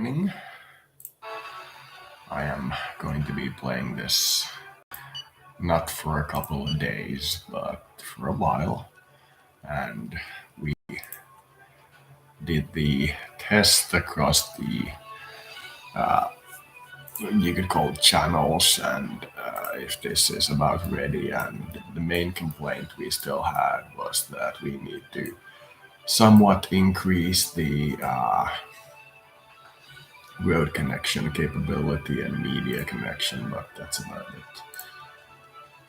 morning. I am going to be playing this not for a couple of days, but for a while. And we did the test across you could call it channels, and if this is about ready. And the main complaint we still had was that we need to somewhat increase the road connection capability and media connection, but that's about it.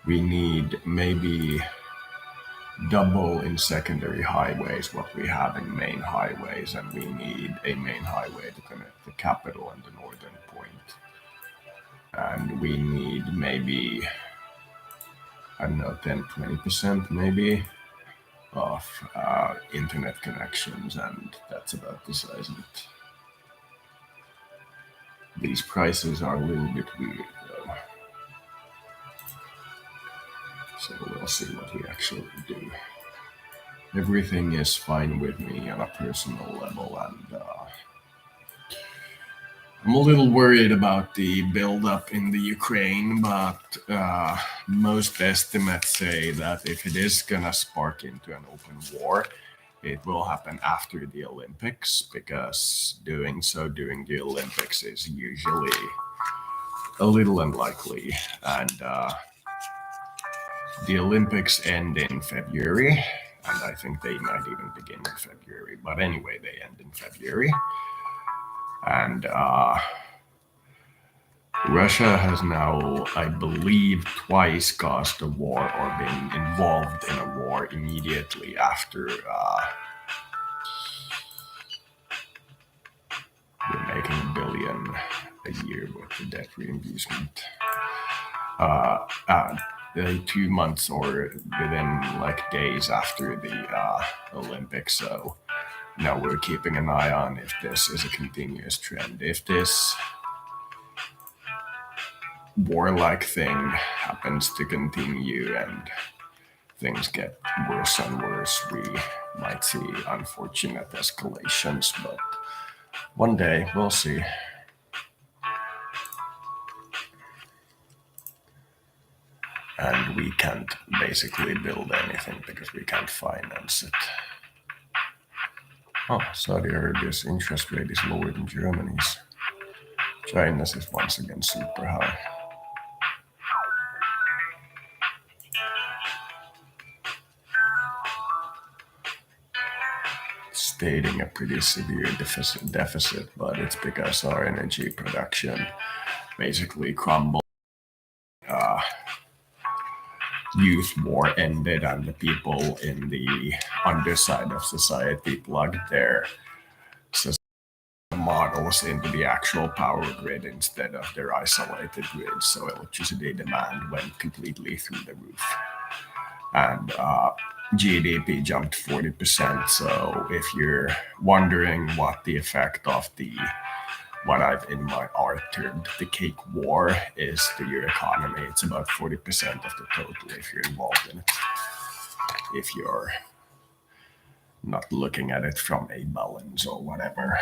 We need maybe double in secondary highways what we have in main highways, and we need a main highway to connect the capital and the northern point. And we need maybe, I don't know, 10-20% maybe of internet connections, and that's about the size of it. These prices are a little bit weird though. So we'll see what we actually do. Everything is fine with me on a personal level, and I'm a little worried about the build-up in the Ukraine, but most estimates say that if it is gonna spark into an open war, it will happen after the Olympics, because doing so during the Olympics is usually a little unlikely. And the Olympics end in February, and I think they might even begin in February. But anyway, they end in February. And Russia has now, I believe, twice caused a war or been involved in a war immediately after we're making $1 billion a year with the debt reimbursement. 2 months or within like days after the Olympics. So now we're keeping an eye on if this is a continuous trend. If this warlike thing happens to continue and things get worse and worse, we might see unfortunate escalations, but one day we'll see. And we can't basically build anything because we can't finance it. Oh, Saudi Arabia's interest rate is lower than Germany's. China's is once again super high. Stating a pretty severe deficit, but it's because our energy production basically crumbled. Youth war ended, and the people in the underside of society plugged their models into the actual power grid instead of their isolated grid. So electricity demand went completely through the roof. And GDP jumped 40%. So if you're wondering what the effect of what I've in my art termed the cake war is to your economy, it's about 40% of the total if you're involved in it. If you're not looking at it from a balance or whatever.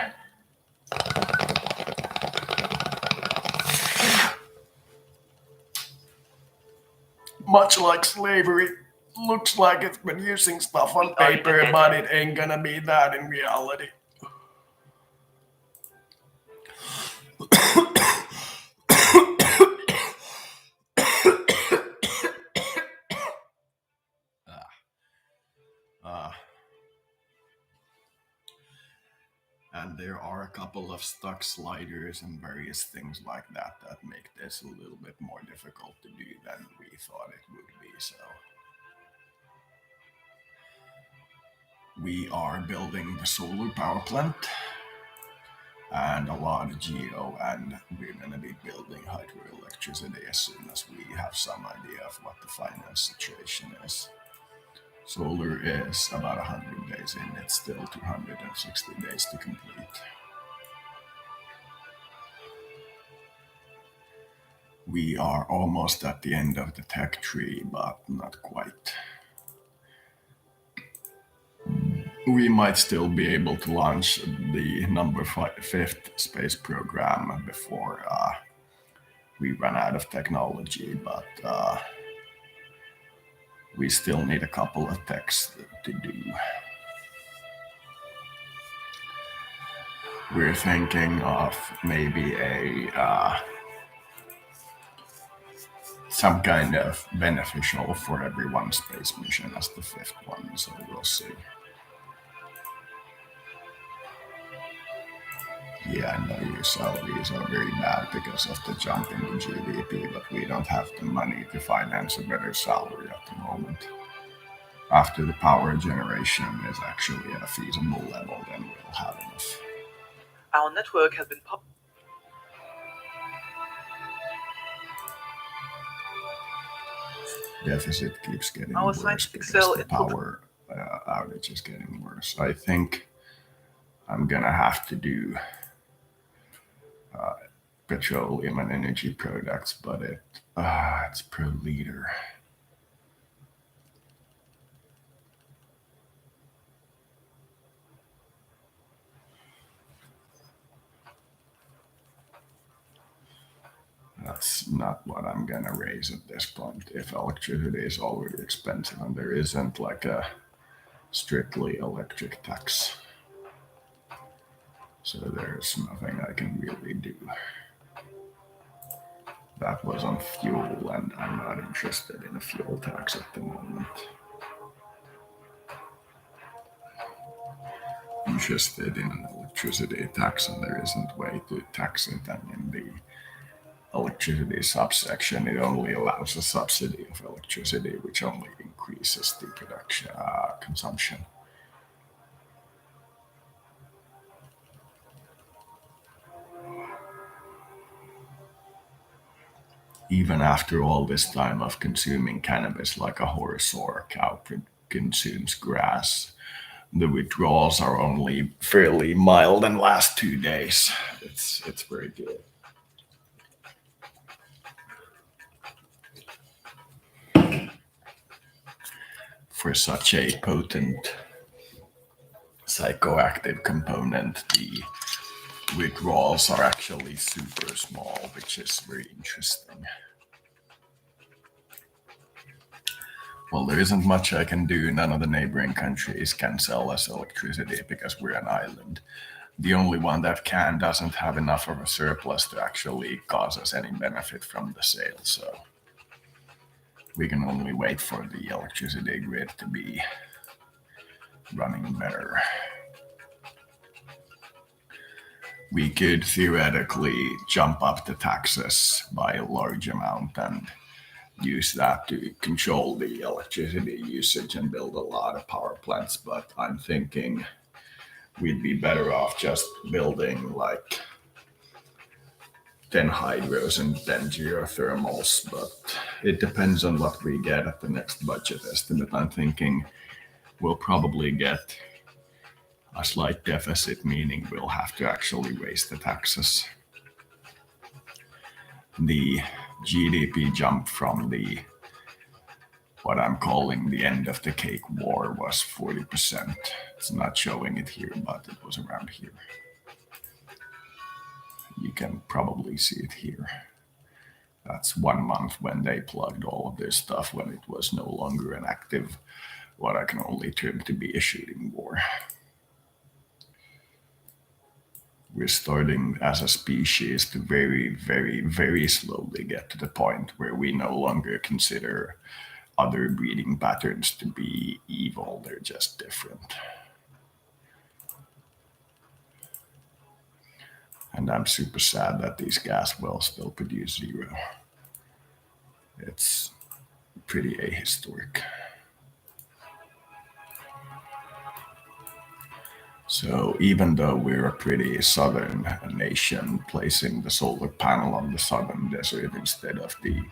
Much like slavery, looks like it's been using stuff on paper, but it ain't gonna be that in reality. And there are a couple of stuck sliders and various things like that that make this a little bit more difficult to do than we thought it would be. So we are building the solar power plant and a lot of geo, and we're going to be building hydroelectricity as soon as we have some idea of what the finance situation is. Solar is about 100 days in, it's still 260 days to complete. We are almost at the end of the tech tree, but not quite. we might still be able to launch the fifth space program before we run out of technology, but we still need a couple of techs to do. We're thinking of maybe a some kind of beneficial for everyone space mission as the fifth one, so we'll see. Yeah, I know your salaries are very bad because of the jump in the GDP, but we don't have the money to finance a better salary at the moment. After the power generation is actually at a feasible level, then we'll have enough. Our network has been Deficit keeps getting Our worse scientific because cell the input. power outage is getting worse. I think I'm gonna have to do petroleum and energy products, but it's per liter. That's not what I'm gonna raise at this point. If electricity is already expensive and there isn't like a strictly electric tax, so there's nothing I can really do. That was on fuel, and I'm not interested in a fuel tax at the moment. Interested in an electricity tax, and there isn't way to tax it. And in the electricity subsection, it only allows a subsidy of electricity, which only increases the production consumption. Even after all this time of consuming cannabis like a horse or a cow consumes grass, the withdrawals are only fairly mild and last 2 days. It's very good. For such a potent psychoactive component, the withdrawals are actually super small, which is very interesting. Well, there isn't much I can do. None of the neighboring countries can sell us electricity because we're an island. The only one that can doesn't have enough of a surplus to actually cause us any benefit from the sale, so we can only wait for the electricity grid to be running better. We could theoretically jump up the taxes by a large amount and use that to control the electricity usage and build a lot of power plants, but I'm thinking we'd be better off just building like 10 hydros and 10 geothermals, but it depends on what we get at the next budget estimate. I'm thinking we'll probably get a slight deficit, meaning we'll have to actually raise the taxes. The GDP jump from the what I'm calling the end of the cake war was 40%. It's not showing it here, but it was around here. You can probably see it here. That's 1 month when they plugged all of this stuff when it was no longer an active, what I can only term to be a shooting war. We're starting as a species to very, very, very slowly get to the point where we no longer consider other breeding patterns to be evil, they're just different. And I'm super sad that these gas wells still produce zero. It's pretty ahistoric. So even though we're a pretty southern nation, placing the solar panel on the southern desert instead of the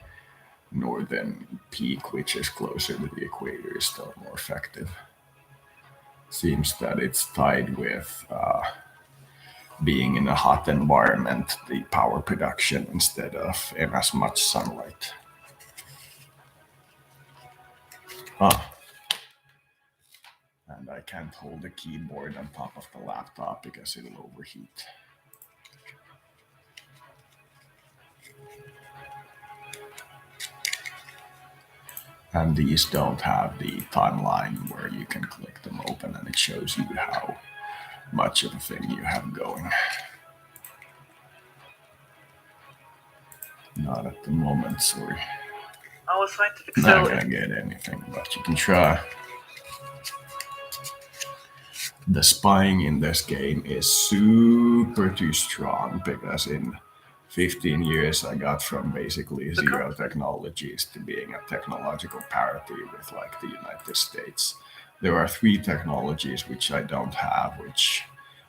northern peak, which is closer to the equator, is still more effective. Seems that it's tied with being in a hot environment, the power production, instead of in as much sunlight. Ah, And I can't hold the keyboard on top of the laptop because it'll overheat. And these don't have the timeline where you can click them open and it shows you how much of a thing you have going. Not at the moment, sorry. Our scientific Not cell gonna get anything, but you can try. The spying in this game is super too strong because in 15 years I got from basically zero technologies to being a technological parity with like the United States. There are three technologies which I don't have, which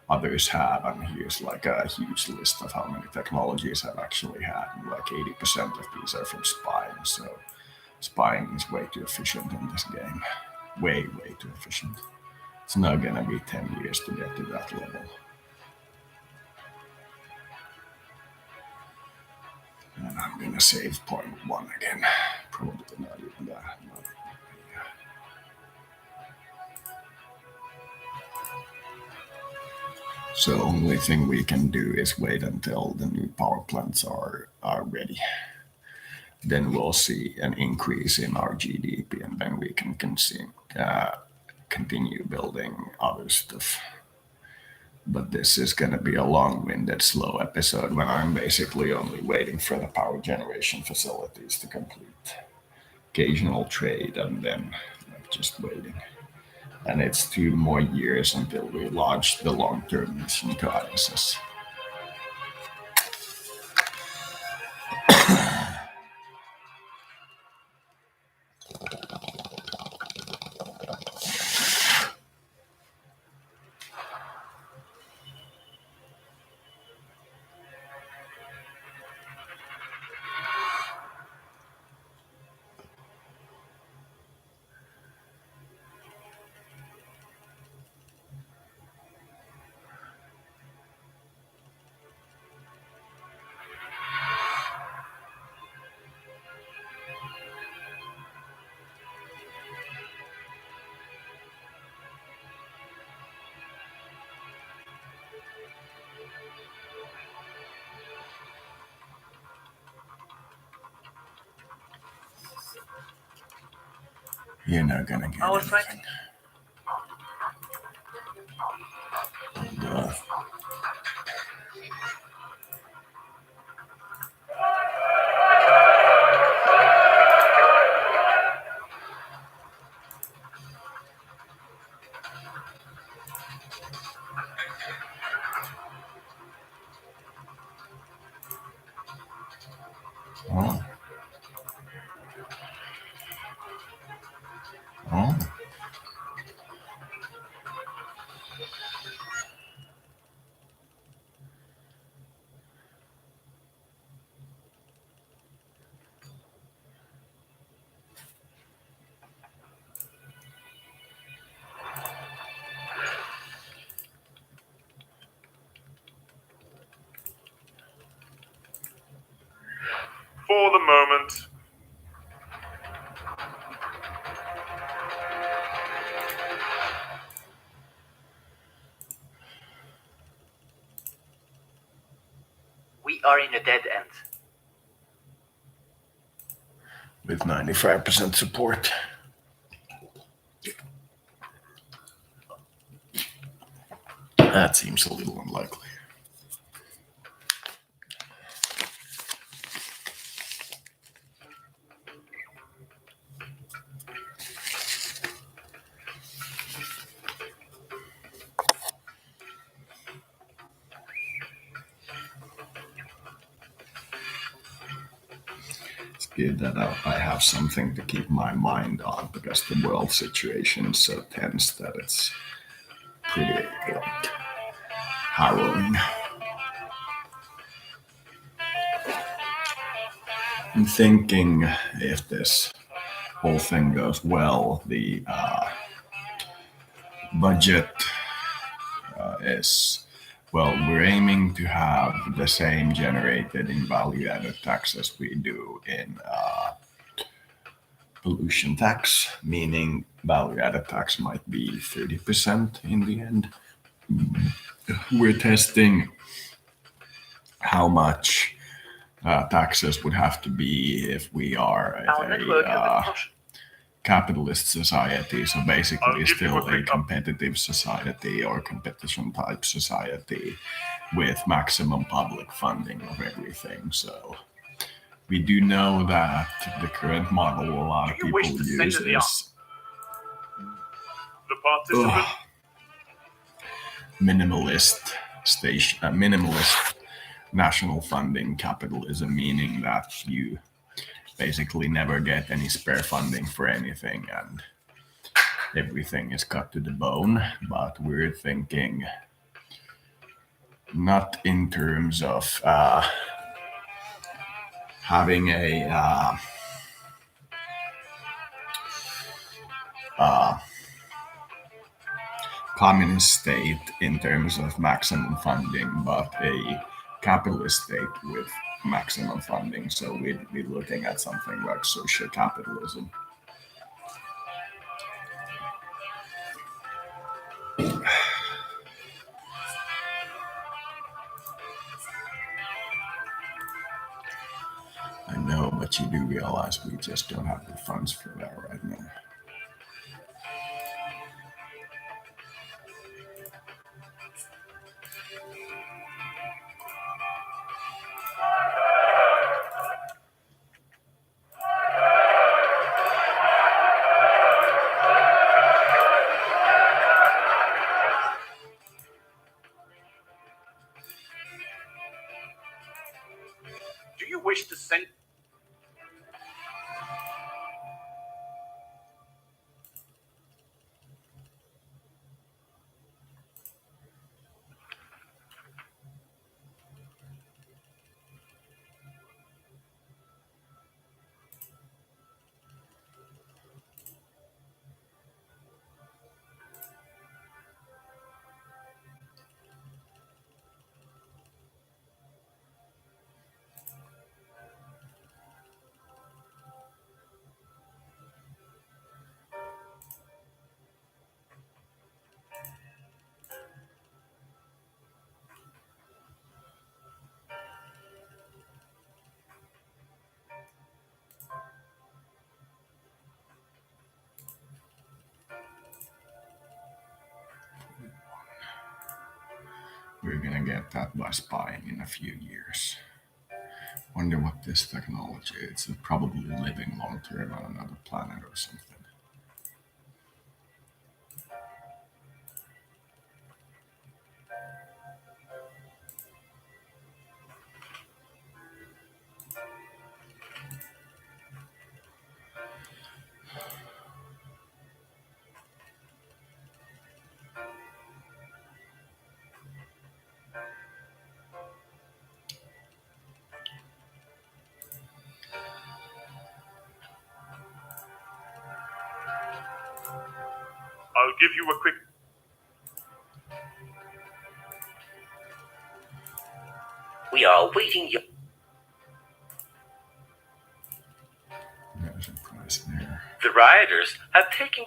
others have, and here's like a huge list of how many technologies I've actually had. And like 80% of these are from spying, so spying is way too efficient in this game. Way too efficient. It's not gonna be 10 years to get to that level. And I'm gonna save point one again. Probably not even that. So only thing we can do is wait until the new power plants are ready. Then we'll see an increase in our GDP, and then we can continue building other stuff. But this is going to be a long-winded, slow episode when I'm basically only waiting for the power generation facilities to complete. Occasional trade and then like, just waiting. And it's 2 more years until we launch the long-term mission to ISS. You're not gonna get our anything. scientific Duh. Oh, oh. for the moment. We are in a dead end. With 95% support. That seems a little unlikely. It's good that I have something to keep my mind on because the world situation is so tense that it's pretty like harrowing. I'm thinking if this whole thing goes well, the budget is well, we're aiming to have the same generated in value added tax as we do in pollution tax, meaning value added tax might be 30% in the end. We're testing how much taxes would have to be if we are Our network has been cautioned. capitalist society, so I'll basically give you still a a quick competitive society or competition type society with maximum public funding of everything. So we do know that the current model a lot Do of you people wish to send use in the is The participant. minimalist minimalist national funding capitalism, meaning that you basically never get any spare funding for anything and everything is cut to the bone. But we're thinking not in terms of having a communist state in terms of maximum funding, but a capitalist state with maximum funding. So we'd be looking at something like social capitalism. I know, but you do realize we just don't have the funds for that right now. Do you wish to send? We're gonna get that by spying in a few years. Wonder what this technology is. It's probably living long term on another planet or something. I'll give you a quick. We are awaiting your. There's a price there. The rioters have taken.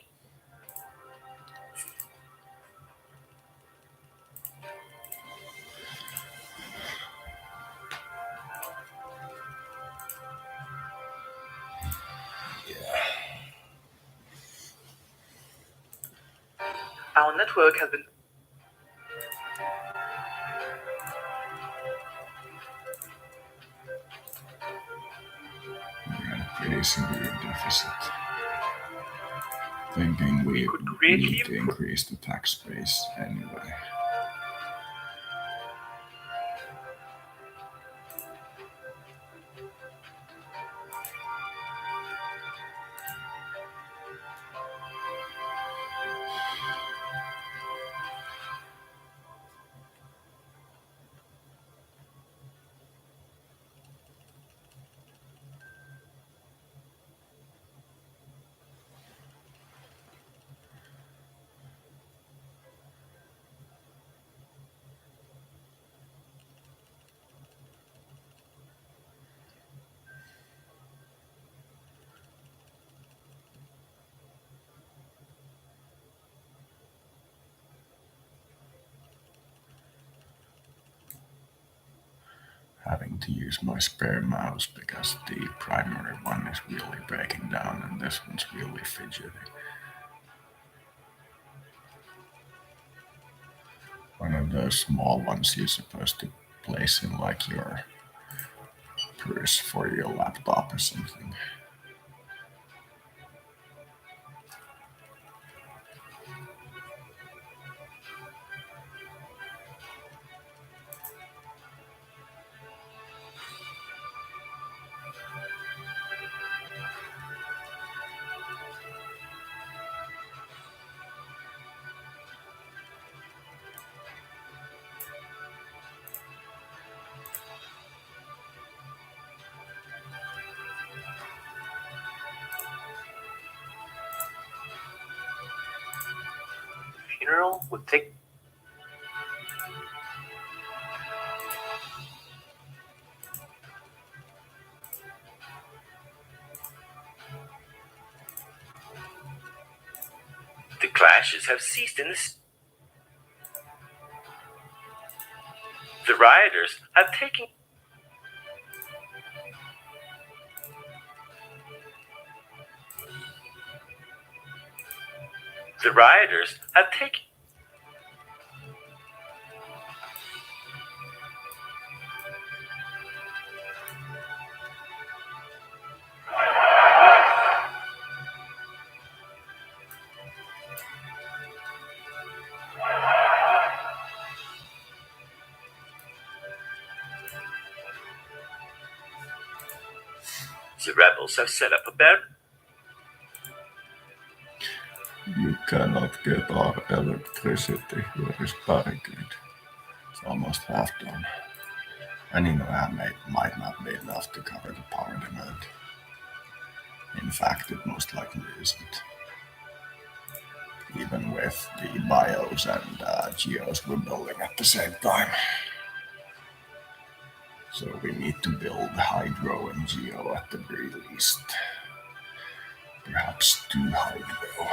Our network has been. We're at a pretty severe deficit. Thinking we could create need here- to increase the tax base anyway. having to use my spare mouse because the primary one is really breaking down and this one's really fidgety. One of those small ones you're supposed to place in like your purse for your laptop or something. Funeral would take. The clashes have ceased in this. The rioters have taken. The rioters have taken. The rebels have set up a barricade. You cannot get our electricity. Where is barricade? It's almost half done. And might not be enough to cover the power demand. In fact, it most likely isn't. Even with the bios and geos we're building at the same time. So we need to build hydro and geo at the very least. Perhaps 2 hydro.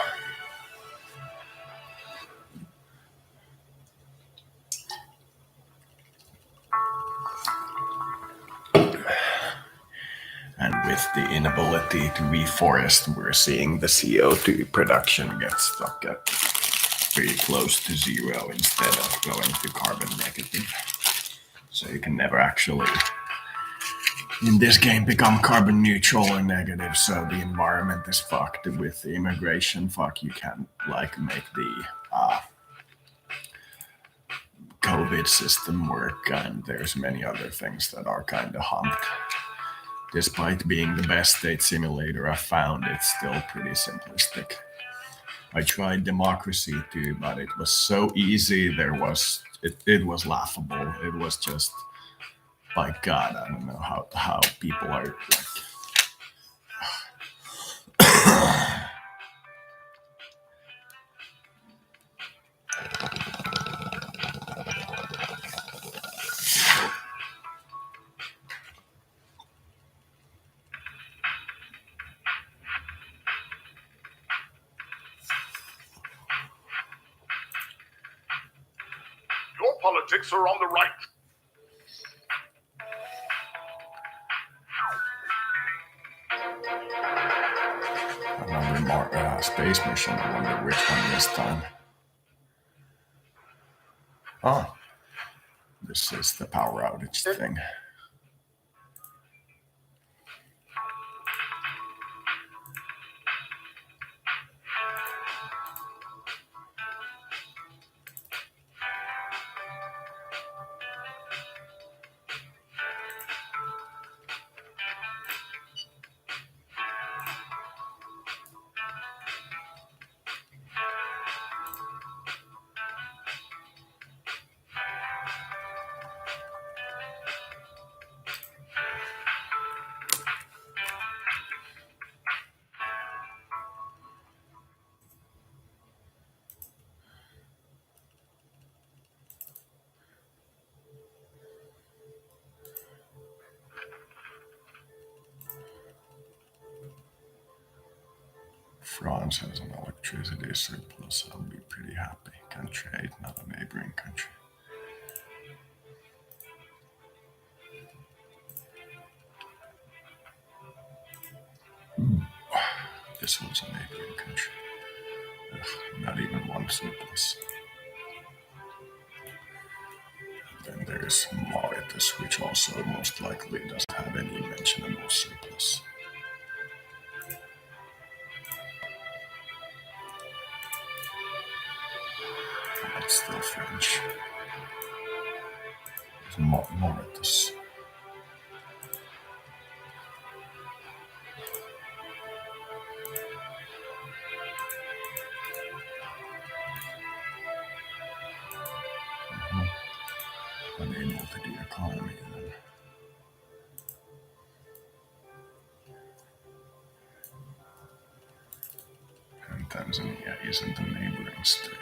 And with the inability to reforest, we're seeing the CO2 production get stuck at very close to zero instead of going to carbon negative. So you can never actually, in this game, become carbon neutral or negative. So the environment is fucked. With the immigration, you can't like make the COVID system work, and there's many other things that are kind of humped. Despite being the best state simulator I've found, it's still pretty simplistic. I tried democracy too, but it was so easy. It was laughable. It was just by God, I don't know how people are like. Your politics are on the right. Another space mission. I wonder which one this time. Oh, this is the power outage thing. France has an electricity surplus. I'll be pretty happy. Can trade, not a neighboring country. this was a neighboring country. Ugh, not even one surplus. Then there's Mauritius, which also most likely doesn't have any mentionable surplus. That's still French. Mauritius. Unable to the economy then. And Tanzania isn't a neighboring state.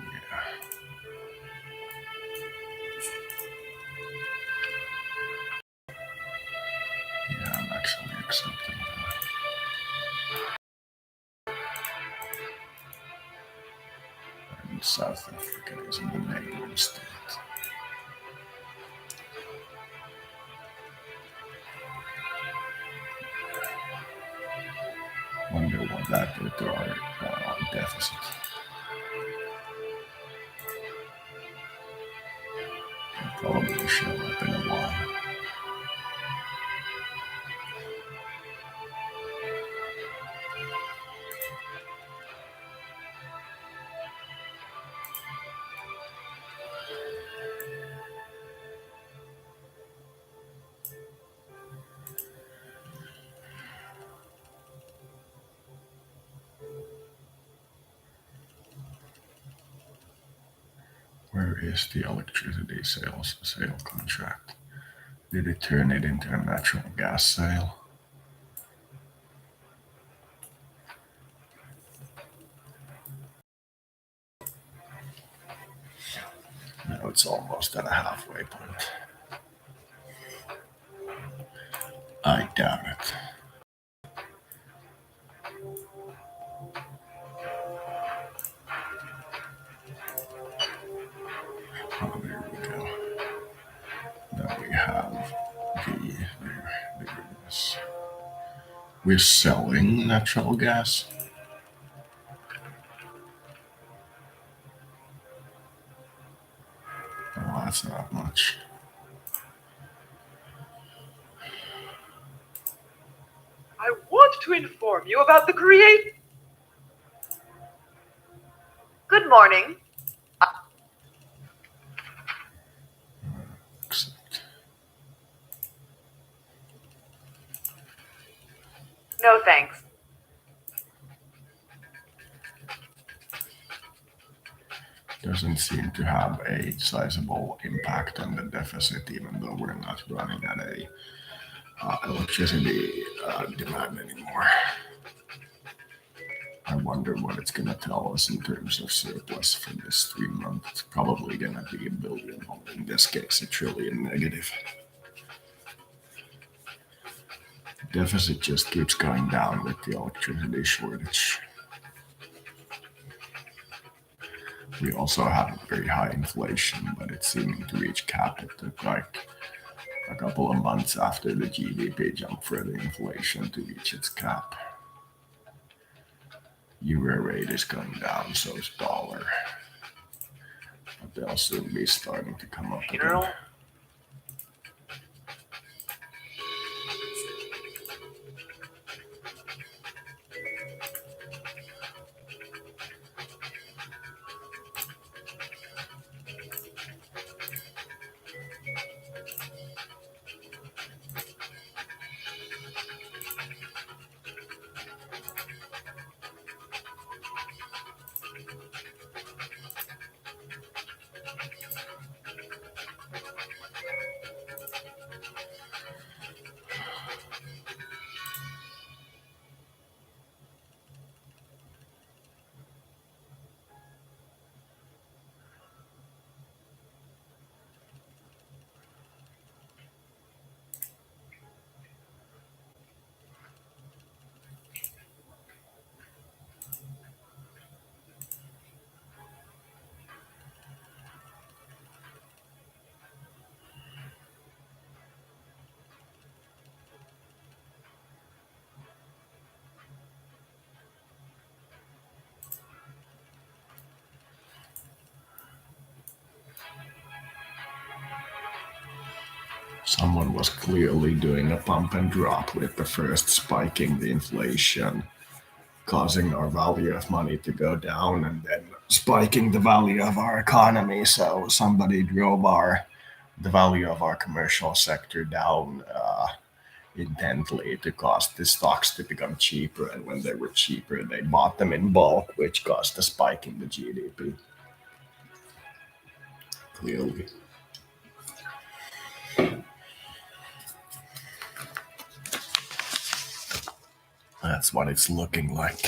Yeah, yeah, I'm actually accepting that. And South Africa isn't a neighboring state. Wonder what that did to our deficit. It'll probably show up in a while. Where is the electricity sale contract? Did it turn it into a natural gas sale? No, it's almost at a halfway point. I doubt it. Oh, there we go. Then we have there it is. We're selling natural gas. Oh, that's not much. I want to inform you about the create. Good morning. Accept. No thanks. Doesn't seem to have a sizable impact on the deficit, even though we're not running at a electricity demand anymore. I wonder what it's going to tell us in terms of surplus for this 3 month. It's probably going to be a billion, or in this case, a trillion negative. Deficit just keeps going down with the electricity shortage. We also have very high inflation, but it's seeming to reach cap. It took like a couple of months after the GDP jumped for the inflation to reach its cap. Euro rate is going down, so is dollar. But they'll soon be starting to come up again. Someone was clearly doing a pump and drop with the first spiking the inflation, causing our value of money to go down, and then spiking the value of our economy. So somebody drove the value of our commercial sector down intently to cause the stocks to become cheaper. And when they were cheaper, they bought them in bulk, which caused a spike in the GDP. Clearly. That's what it's looking like.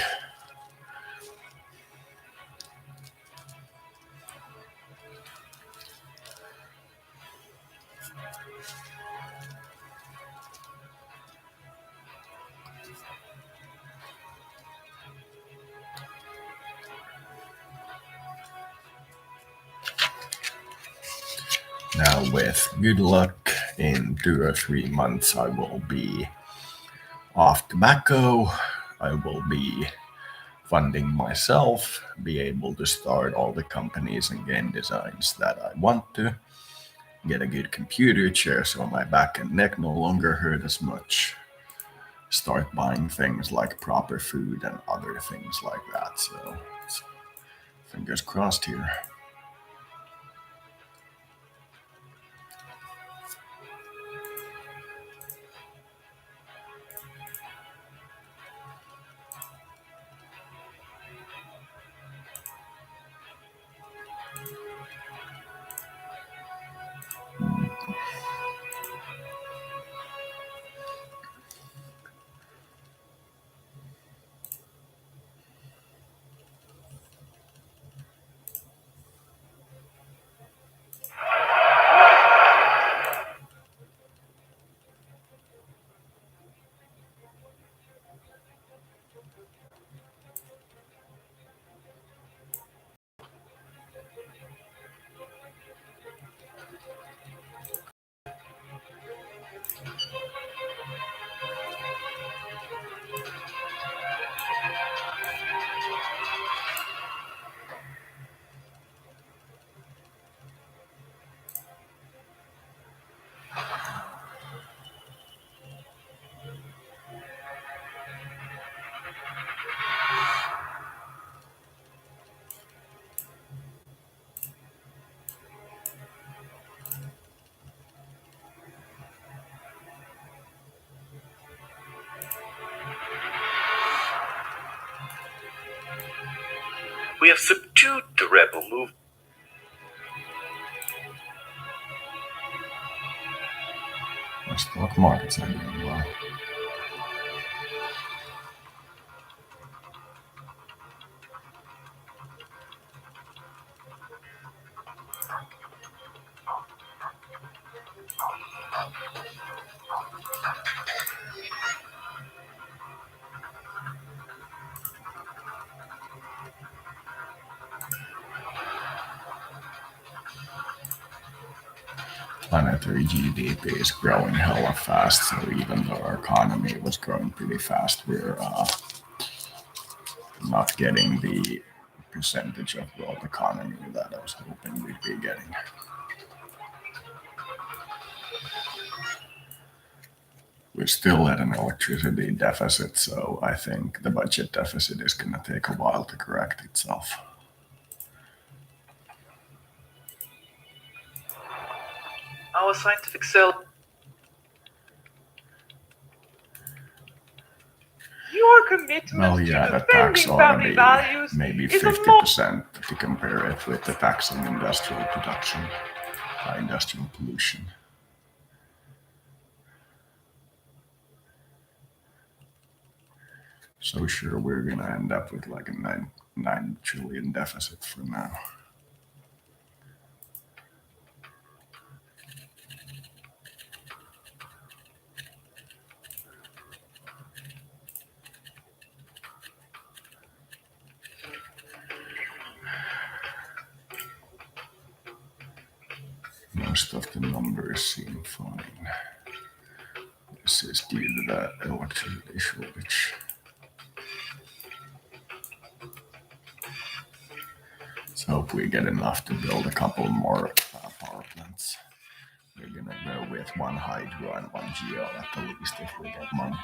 Now, with good luck, in 2 or 3 months, I will be off tobacco. I will be funding myself, be able to start all the companies and game designs that I want to, get a good computer chair so my back and neck no longer hurt as much, start buying things like proper food and other things like that. So, fingers crossed here. We have subdued the rebel movement. My stock markets are doing well. Planetary GDP is growing hella fast, so even though our economy was growing pretty fast, we're not getting the percentage of world economy that I was hoping we'd be getting. We're still at an electricity deficit, so I think the budget deficit is going to take a while to correct itself. Our scientific cell. Your commitment Well, yeah, to the tax defending ought family to be values maybe is a 50% to compare it with the tax on industrial production, industrial pollution. So sure, we're gonna end up with like a 9 trillion deficit for now. Most of the numbers seem fine. This is due to that electricity shortage. Let's hope we get enough to build a couple more power plants. We're gonna go with one Hydro and one Geo at the least if we get money.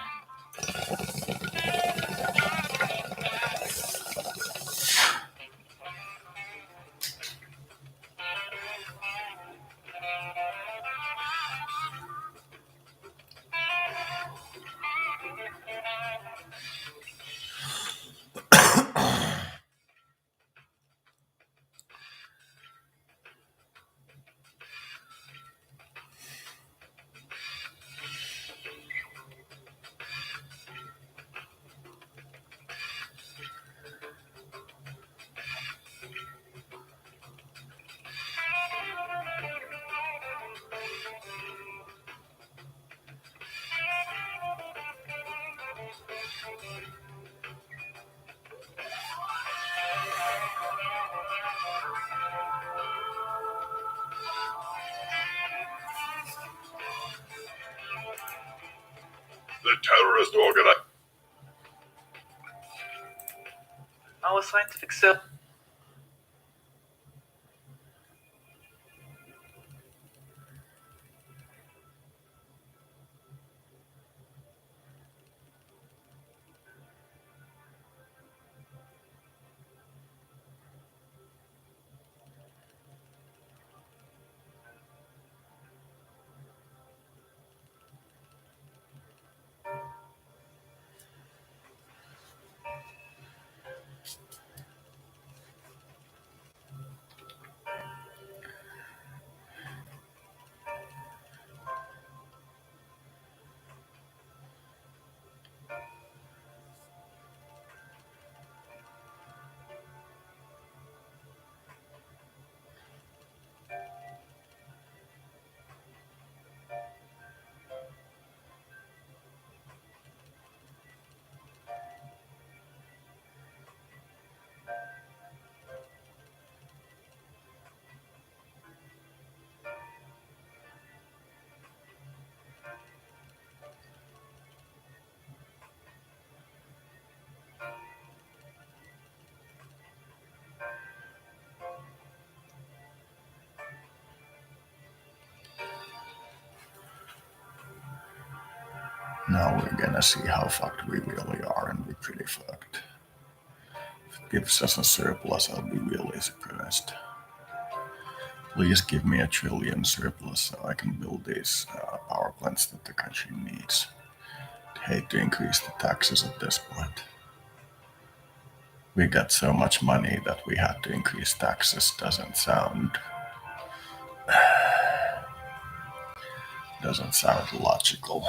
The terrorist organization. Our scientific cell. Now we're gonna see how fucked we really are, and we're pretty fucked. If it gives us a surplus, I'll be really surprised. Please give me a trillion surplus so I can build these power plants that the country needs. I'd hate to increase the taxes at this point. We got so much money that we had to increase taxes doesn't sound logical.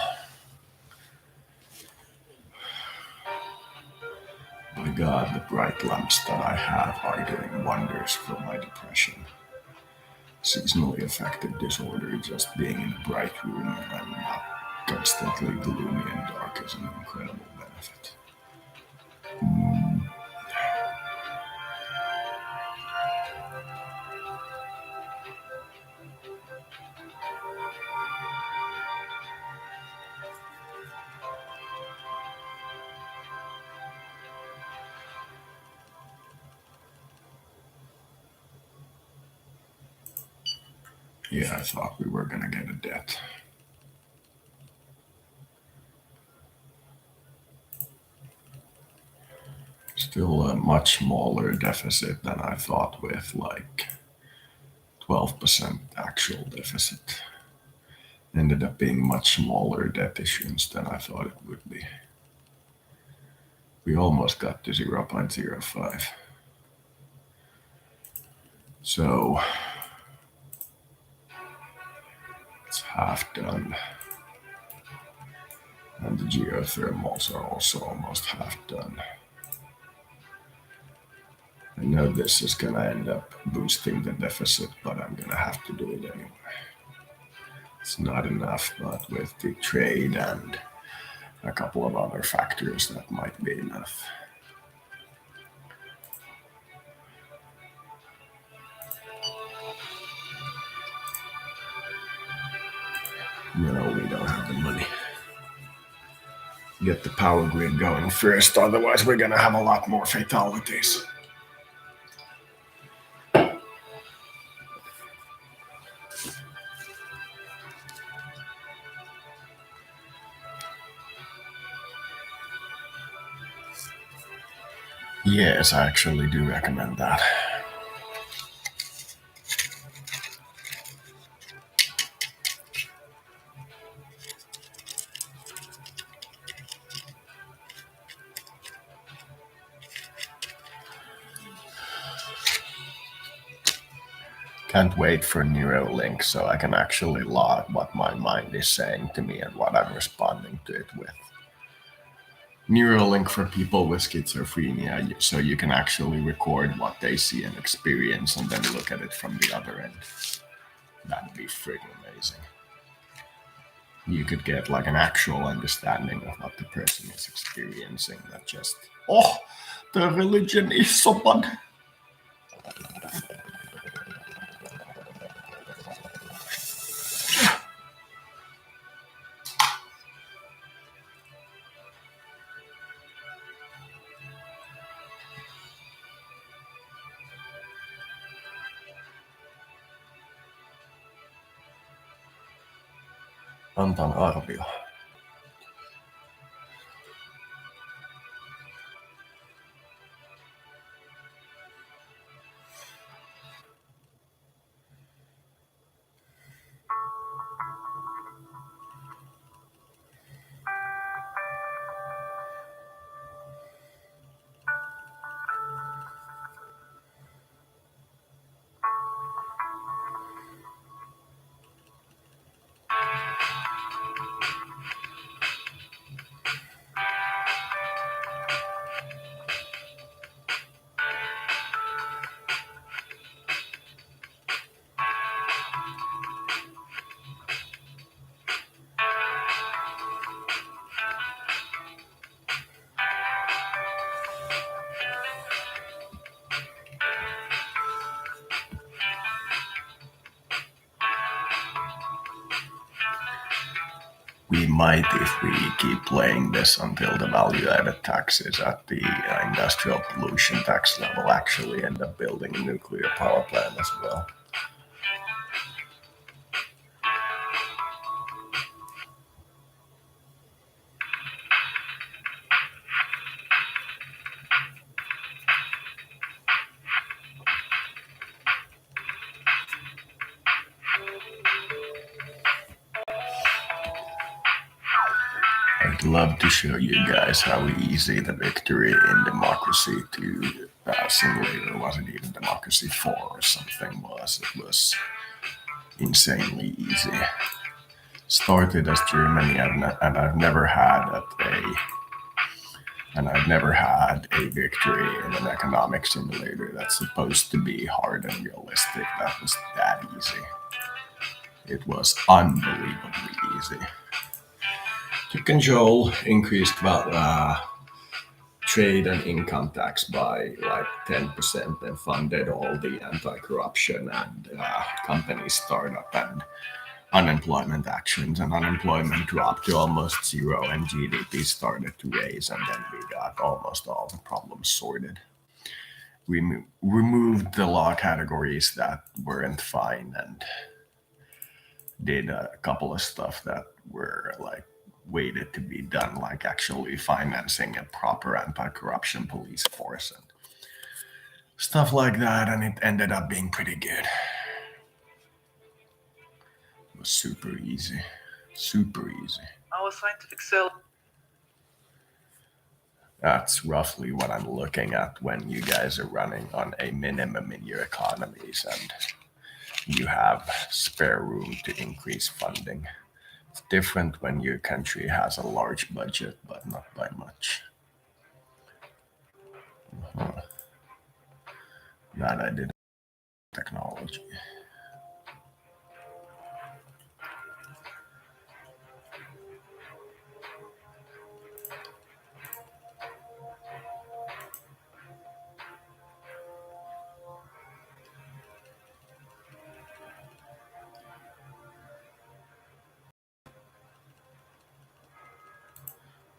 My God, the bright lamps that I have are doing wonders for my depression. Seasonally affective disorder, just being in a bright room and not constantly gloomy and dark is an incredible benefit. Yeah, I thought we were gonna get a debt. Still a much smaller deficit than I thought, with like 12% actual deficit. Ended up being much smaller debt issuance than I thought it would be. We almost got to 0.05. So it's half done. And the geothermals are also almost half done. I know this is gonna end up boosting the deficit, but I'm gonna have to do it anyway. It's not enough, but with the trade and a couple of other factors, that might be enough. No, we don't have the money. Get the power grid going first, otherwise we're gonna have a lot more fatalities. Yes, I actually do recommend that. Can't wait for Neuralink so I can actually log what my mind is saying to me and what I'm responding to it with. Neuralink for people with schizophrenia, so you can actually record what they see and experience and then look at it from the other end. That'd be freaking amazing. You could get like an actual understanding of what the person is experiencing, not just, oh, the religion is so bad. Antan arvio. We might, if we keep playing this until the value-added taxes at the industrial pollution tax level, actually end up building a nuclear power plant as well. I'd love to show you guys how easy the victory in democracy to simulate, or was it even democracy 4 or something was. It was insanely easy. Started as Germany, and I've never had a victory in an economic simulator that's supposed to be hard and realistic that was that easy. It was unbelievably easy. To control increased trade and income tax by like 10% and funded all the anti-corruption and company startup and unemployment actions, and unemployment dropped to almost zero and GDP started to raise, and then we got almost all the problems sorted. We removed the law categories that weren't fine and did a couple of stuff that were like waited to be done, like actually financing a proper anti-corruption police force and stuff like that, and it ended up being pretty good. It was super easy. Super easy. Our scientific cell. That's roughly what I'm looking at when you guys are running on a minimum in your economies and you have spare room to increase funding. It's different when your country has a large budget, but not by much. Huh. That I did technology.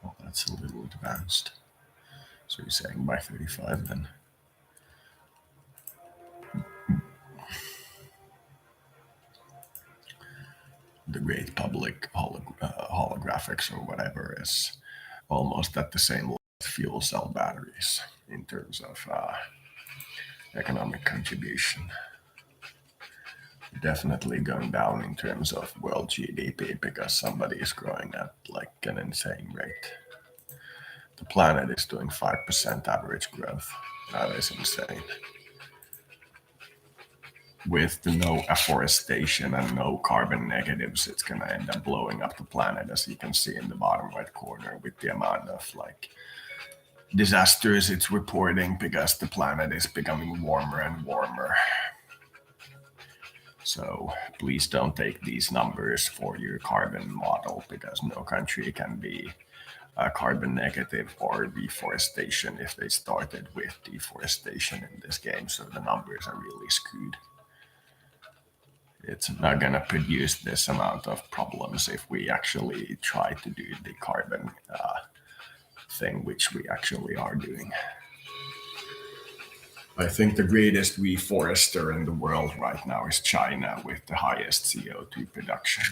Oh, that's a little advanced. So you're saying by 35 then? The great public holographics or whatever is almost at the same fuel cell batteries in terms of economic contribution. Definitely going down in terms of world GDP because somebody is growing at like an insane rate. The planet is doing 5% average growth. That is insane. With the no afforestation and no carbon negatives, it's gonna end up blowing up the planet, as you can see in the bottom right corner, with the amount of like disasters it's reporting because the planet is becoming warmer and warmer. So please don't take these numbers for your carbon model because no country can be carbon negative or deforestation if they started with deforestation in this game. So the numbers are really skewed. It's not going to produce this amount of problems if we actually try to do the carbon thing, which we actually are doing. I think the greatest reforester in the world right now is China with the highest CO2 production.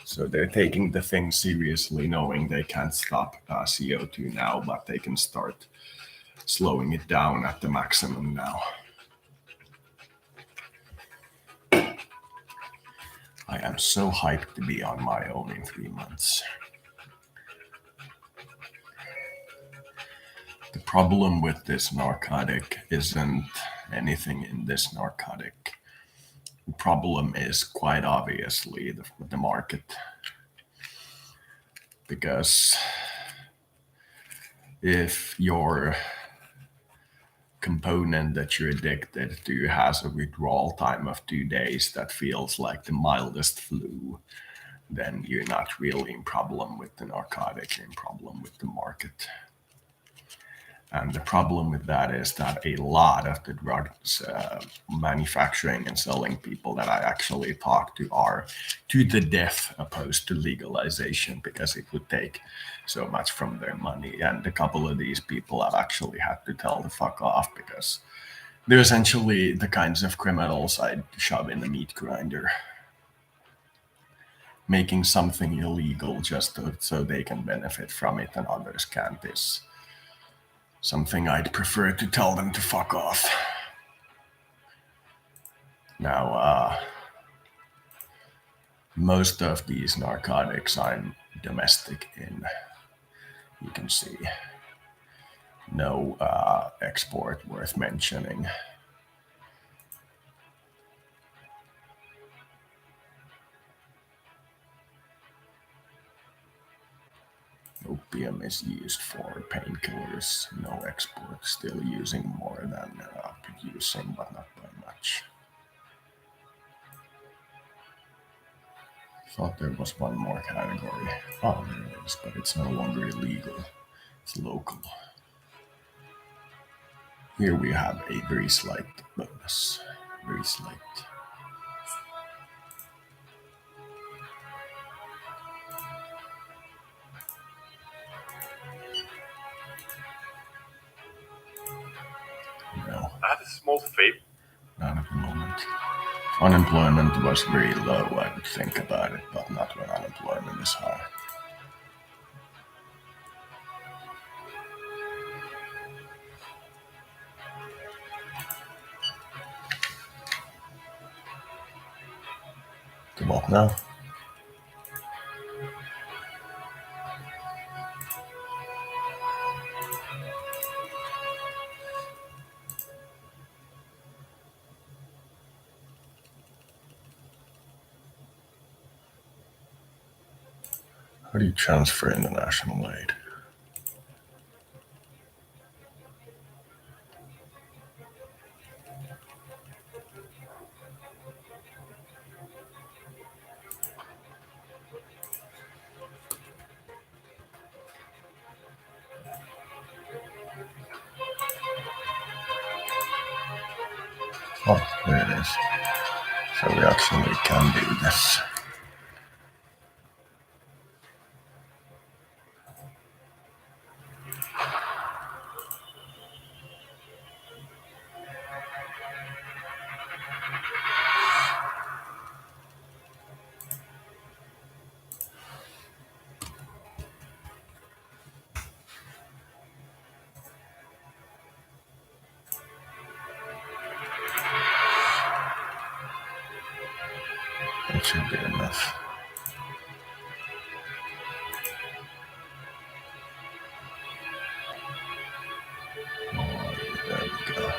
So they're taking the thing seriously, knowing they can't stop CO2 now, but they can start slowing it down at the maximum now. I am so hyped to be on my own in 3 months. The problem with this narcotic isn't anything in this narcotic. The problem is quite obviously the market. Because if your component that you're addicted to has a withdrawal time of 2 days that feels like the mildest flu, then you're not really in problem with the narcotic, you're in problem with the market. And the problem with that is that a lot of the drugs manufacturing and selling people that I actually talk to are to the death opposed to legalization because it would take so much from their money. And a couple of these people I've actually had to tell the fuck off because they're essentially the kinds of criminals I'd shove in the meat grinder. Making something illegal just so they can benefit from it and others can't is something I'd prefer to tell them to fuck off. Now, most of these narcotics I'm domestic in. You can see no export worth mentioning. Opium is used for painkillers, no export, still using more than producing, but not by much. Thought there was one more category. Oh, there is, but it's no longer illegal. It's local. Here we have a very slight bonus. Very slight. No, I have a small favor. not at the moment. If unemployment was very low, I would think about it, but not when unemployment is high. Come on now. How do you transfer international aid? Oh, there it is. So we actually can do this. That should be enough. Oh, there we go.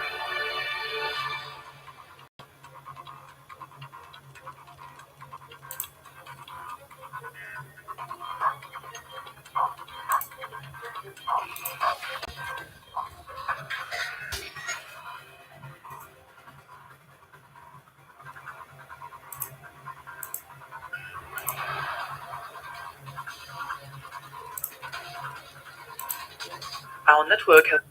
Our network has.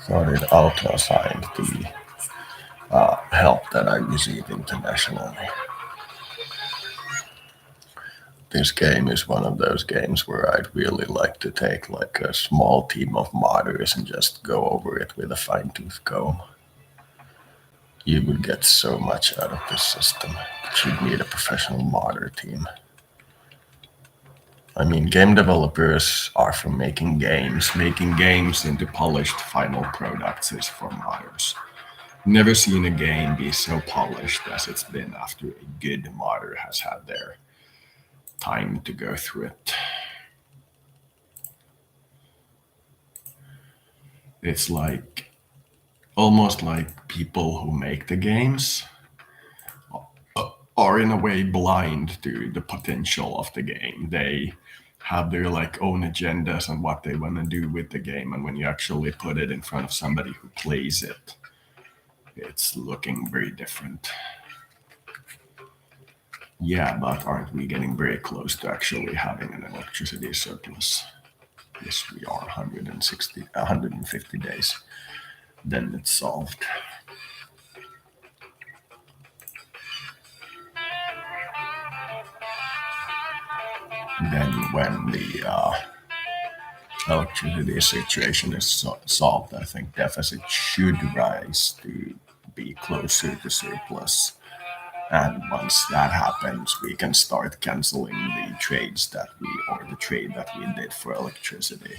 Thought it auto-assigned the help that I receive internationally. This game is one of those games where I'd really like to take like a small team of modders and just go over it with a fine-tooth comb. You would get so much out of this system, but you'd need a professional modder team. I mean, game developers are for making games. Making games into polished final products is for modders. Never seen a game be so polished as it's been after a good modder has had their time to go through it. It's like almost like people who make the games are in a way blind to the potential of the game. They have their like own agendas on what they want to do with the game, and when you actually put it in front of somebody who plays it, it's looking very different. Yeah, but aren't we getting very close to actually having an electricity surplus? Yes, we are. 150 days. Then it's solved. Then when the electricity situation is solved, I think deficit should rise to be closer to surplus. And once that happens, we can start canceling the trades that we, or the trade that we did for electricity.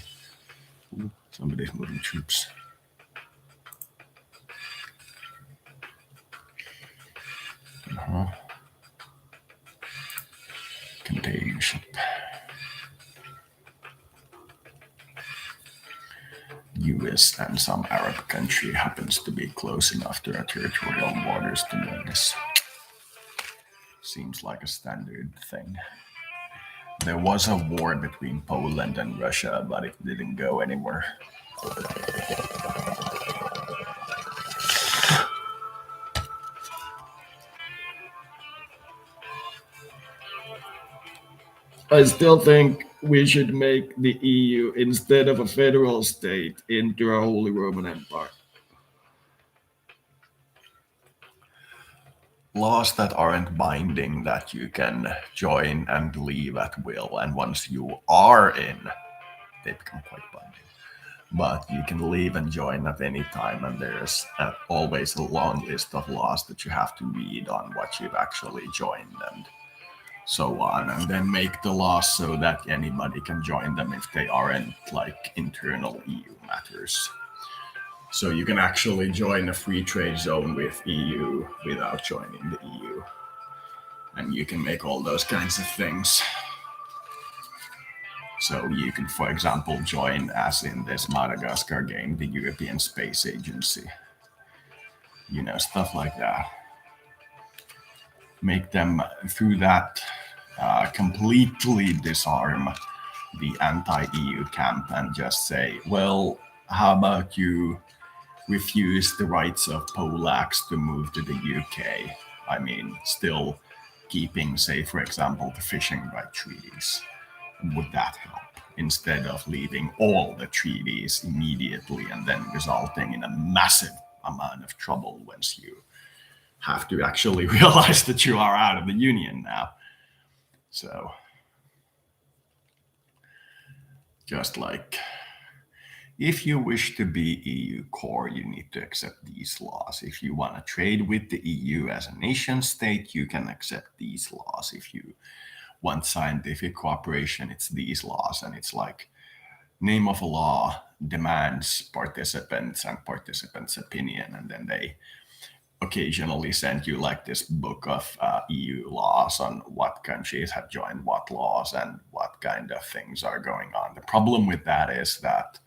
Ooh, somebody's moving troops. Container ship. US and some Arab country happens to be close enough to our territorial borders to notice. Seems like a standard thing. There was a war between Poland and Russia, but it didn't go anywhere. I still think we should make the EU, instead of a federal state, into a Holy Roman Empire. Laws that aren't binding that you can join and leave at will, and once you are in, they become quite binding. But you can leave and join at any time, and there's always a long list of laws that you have to read on what you've actually joined and so on, and then make the laws so that anybody can join them if they aren't like internal EU matters. So you can actually join a free trade zone with EU without joining the EU. And you can make all those kinds of things. So you can, for example, join, as in this Madagascar game, the European Space Agency. You know, stuff like that. Make them, through that, completely disarm the anti-EU camp and just say, well, how about you refuse the rights of Polacks to move to the UK? I mean, still keeping, say, for example, the fishing right treaties. Would that help? Instead of leaving all the treaties immediately and then resulting in a massive amount of trouble once you have to actually realize that you are out of the union now. So, just like, if you wish to be EU core, you need to accept these laws. If you want to trade with the EU as a nation state, you can accept these laws. If you want scientific cooperation, it's these laws. And it's like, name of a law demands participants and participants' opinion, and then they occasionally send you like this book of EU laws on what countries have joined what laws and what kind of things are going on. The problem with that is that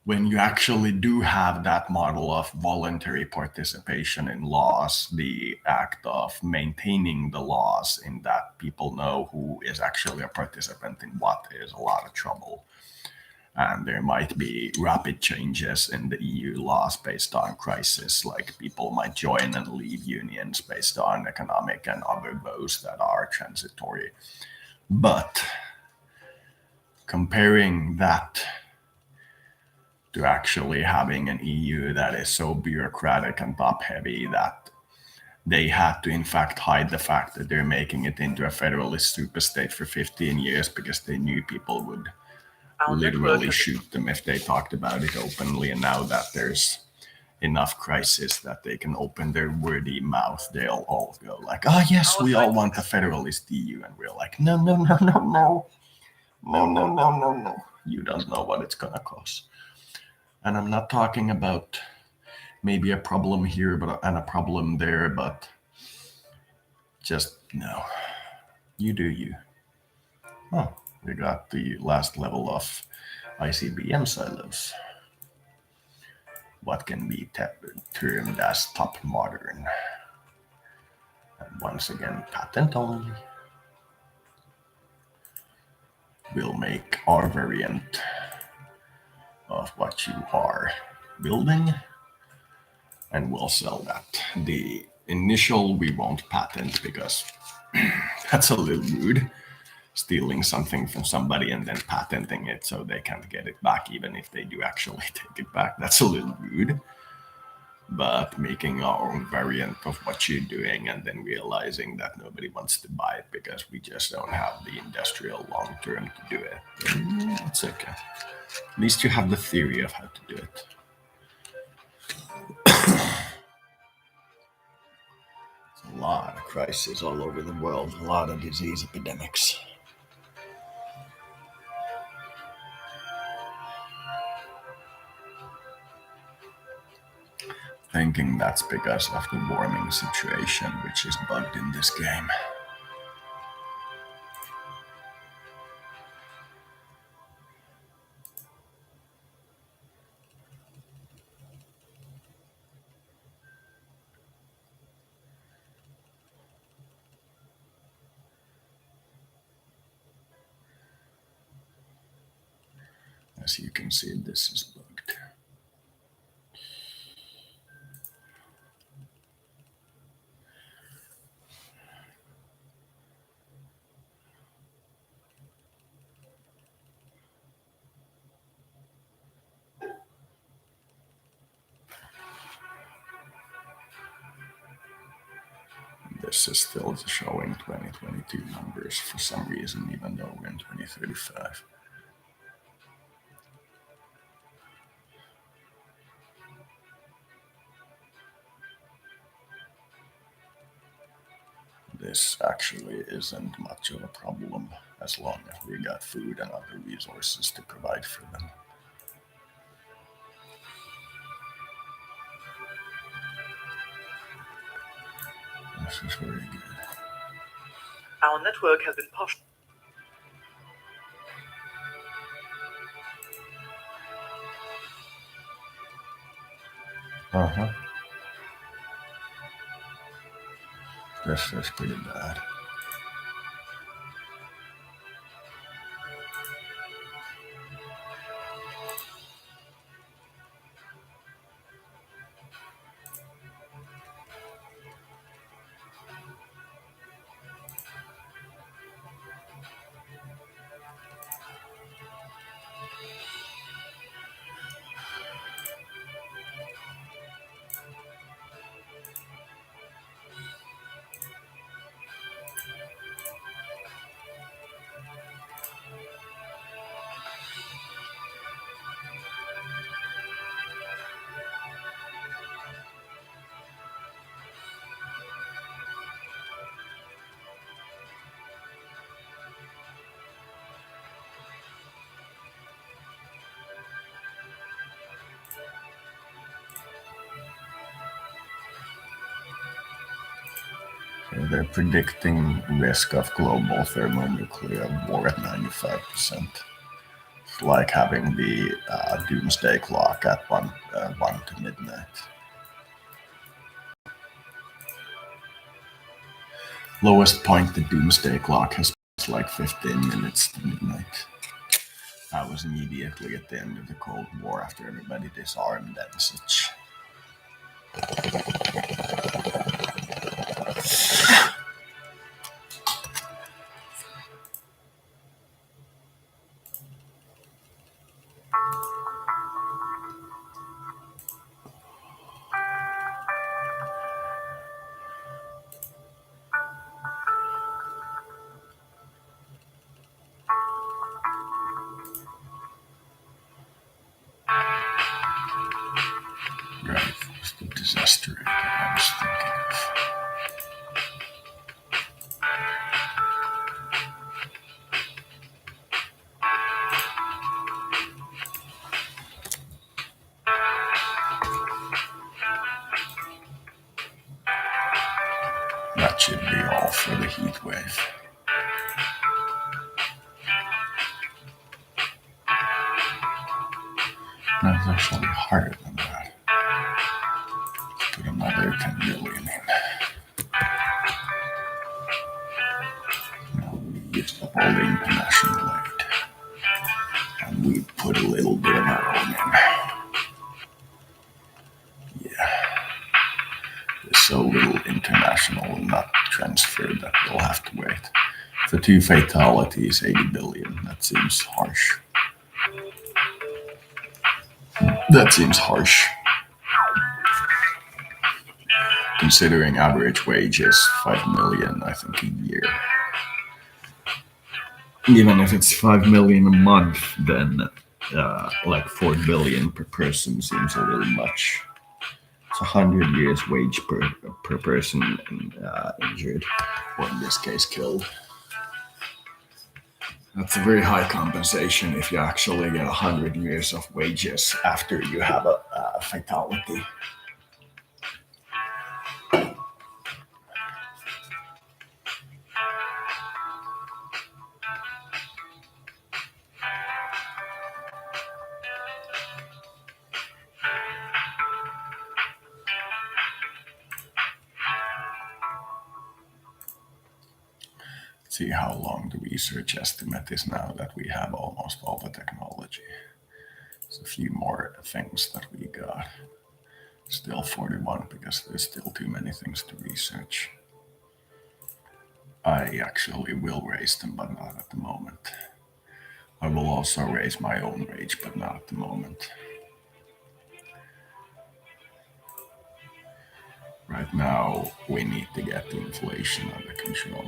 when you actually do have that model of voluntary participation in laws, the act of maintaining the laws in that people know who is actually a participant in what is a lot of trouble. And there might be rapid changes in the EU laws based on crisis, like people might join and leave unions based on economic and other woes that are transitory. But comparing that to actually having an EU that is so bureaucratic and top heavy that they had to in fact hide the fact that they're making it into a federalist superstate for 15 years because they knew people would literally shoot them if they talked about it openly. And now that there's enough crisis that they can open their wordy mouth, they'll all go like, "Oh yes, we all want a federalist EU," and we're like, "No, no, no, no, no, no, no, no, no, no. You don't know what it's gonna cost." And I'm not talking about maybe a problem here, and a problem there, but just no. You do you. Oh, we got the last level of ICBM silos. What can be termed as top modern. And once again, patent only. We'll make our variant of what you are building, and we'll sell that. The initial we won't patent because that's a little rude. Stealing something from somebody and then patenting it so they can't get it back, even if they do actually take it back. That's a little rude. But making our own variant of what you're doing and then realizing that nobody wants to buy it because we just don't have the industrial long term to do it. It's okay. At least you have the theory of how to do it. It's a lot of crises all over the world, a lot of disease epidemics. Thinking that's because of the warming situation, which is bugged in this game. As you can see, this is bugged. This is still showing 2022 numbers for some reason, even though we're in 2035. This actually isn't much of a problem as long as we got food and other resources to provide for them. This is very good. Our network has been partially. Uh-huh. This is pretty bad. They're predicting risk of global thermonuclear war at 95%. It's like having the doomsday clock at 1 to midnight. Lowest point the doomsday clock has passed like 15 minutes to midnight. That was immediately at the end of the Cold War after everybody disarmed and such. Right, what's the disaster rate I was thinking of? That should be all for the heat wave. No, it's actually harder than that. Let's put another 10 million in. Now we used up all the international aid. And we put a little bit of our own in. Yeah. There's so little international not transferred that we'll have to wait. For 2 fatalities, 80 billion. That seems harsh. That seems harsh. Considering average wage is 5 million, I think, a year. Even if it's 5 million a month, then like 4 billion per person seems a little much. It's 100 years wage per person injured, or in this case, killed. That's a very high compensation if you actually get 100 years of wages after you have a fatality. See how long the research estimate is now that we have almost all the technology. There's a few more things that we got. Still 41 because there's still too many things to research. I actually will raise them, but not at the moment. I will also raise my own wage, but not at the moment. Right now, we need to get the inflation under control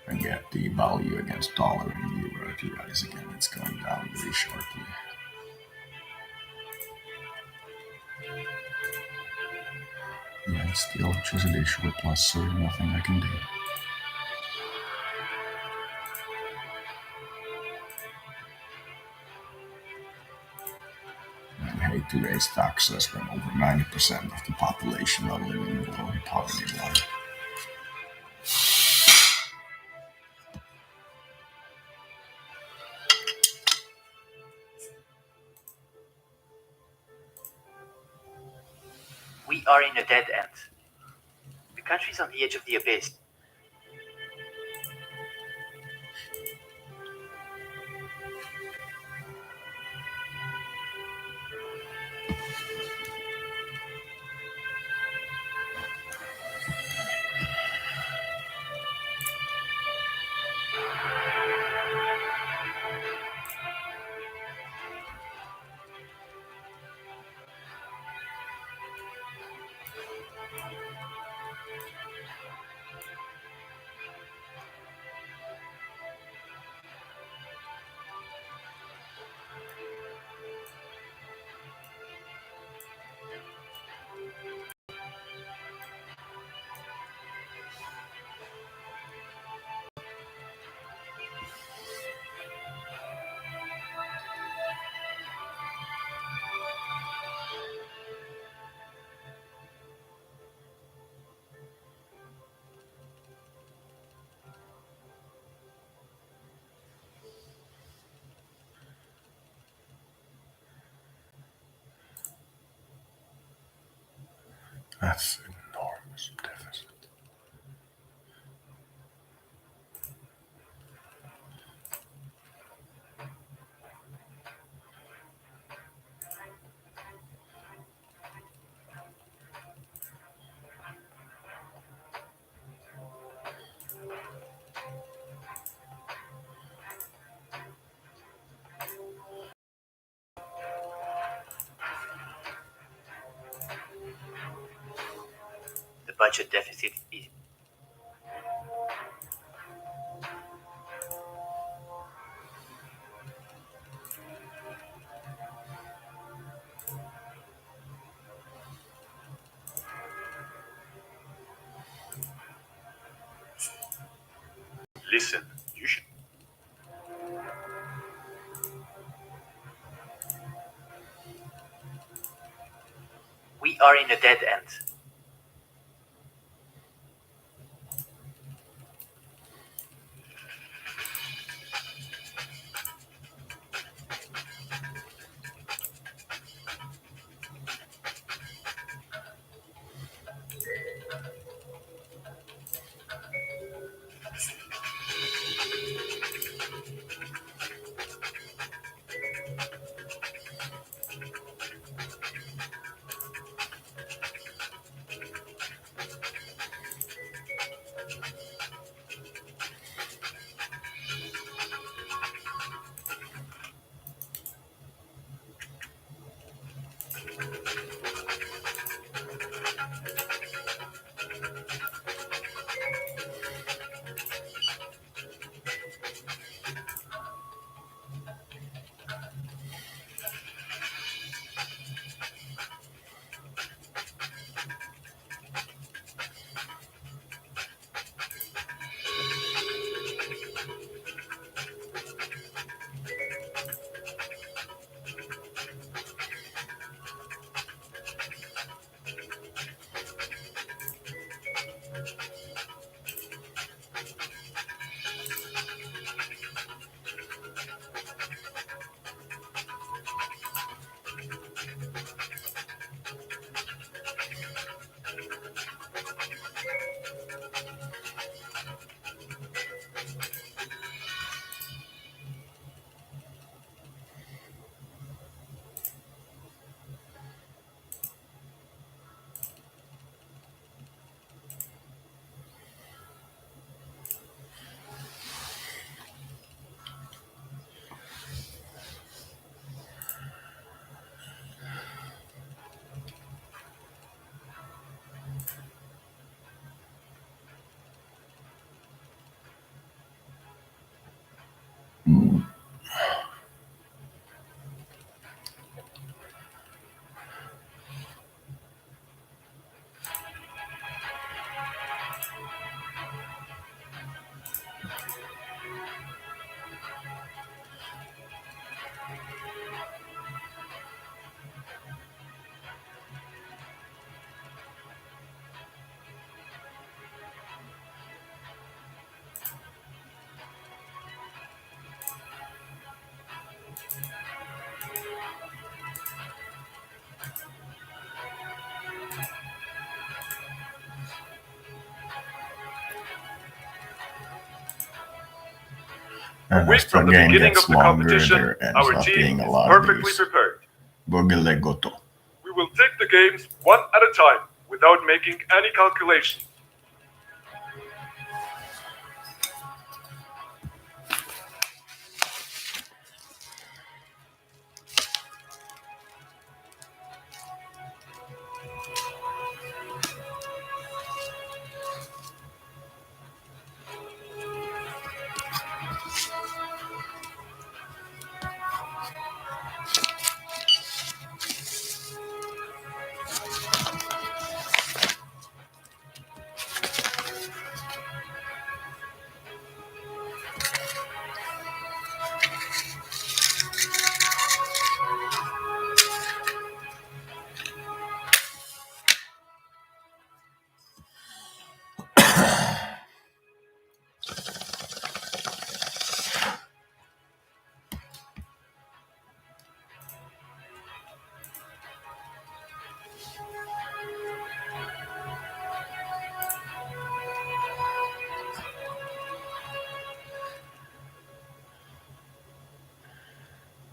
and get the value against dollar and euro to rise again. It's going down very sharply. Yeah, it's the electricity surplus, so nothing I can do. I hate to raise taxes when over 90% of the population are living below the poverty line. We are in a dead end. The country's on the edge of the abyss. That's enormous deficit. The budget deficit is. Listen, you should. We are in a dead end. And We, as the from the game beginning gets of the longer, competition, there ends our up team being a is lot of perfectly these prepared. Bogelegoto. We will take the games one at a time without making any calculations.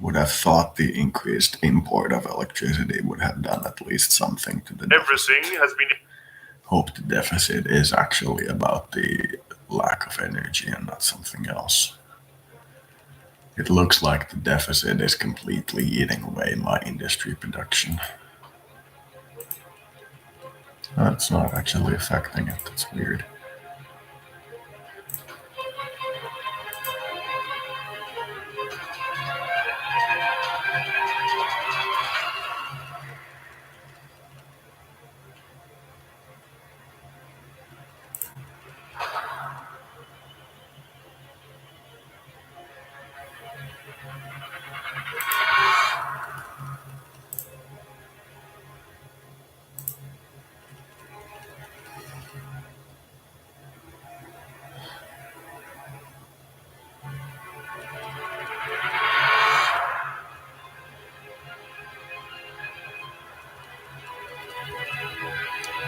would have thought the increased import of electricity would have done at least something to the deficit. Everything has been. Hope the deficit is actually about the lack of energy and not something else. It looks like the deficit is completely eating away my industry production. That's not actually affecting it, that's weird.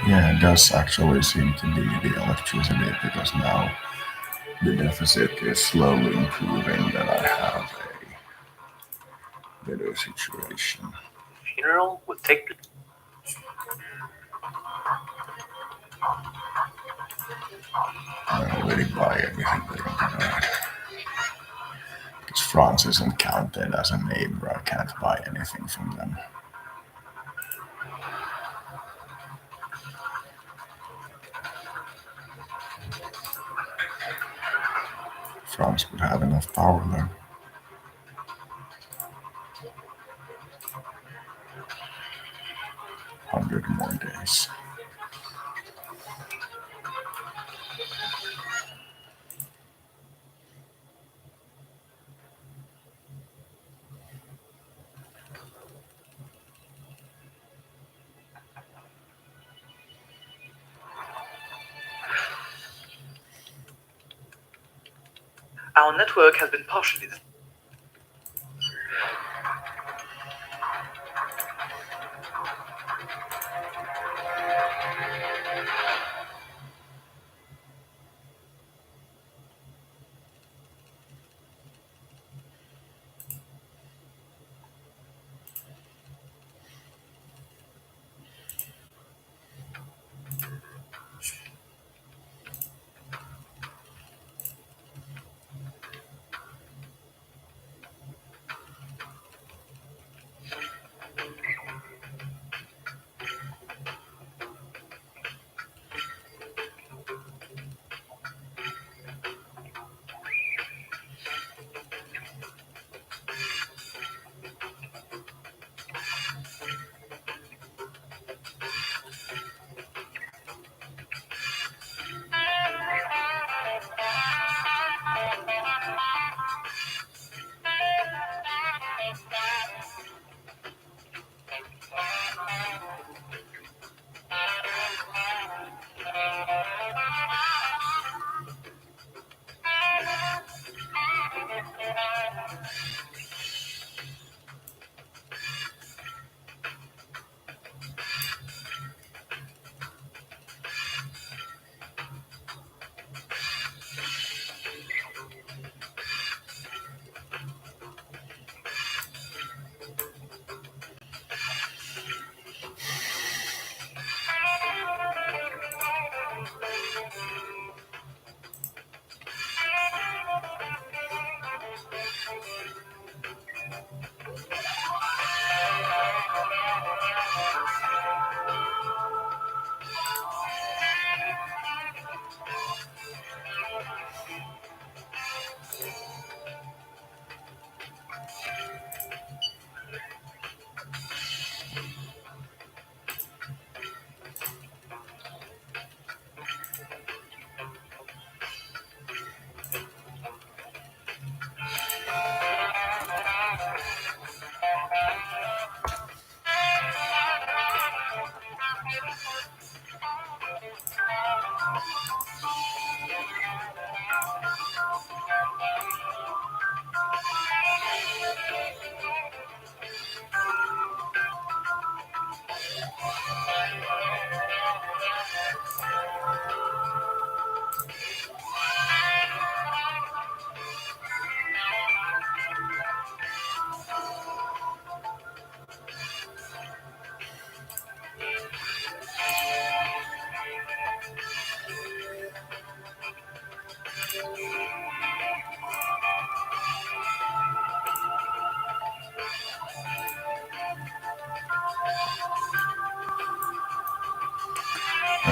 Yeah, it does actually seem to be the electricity because now the deficit is slowly improving that I have a better situation. Funeral would take place. I already buy everything they don't have. Because France isn't counted as a neighbor, I can't buy anything from them. France would have enough power though. 100 more days. Our network has been partially.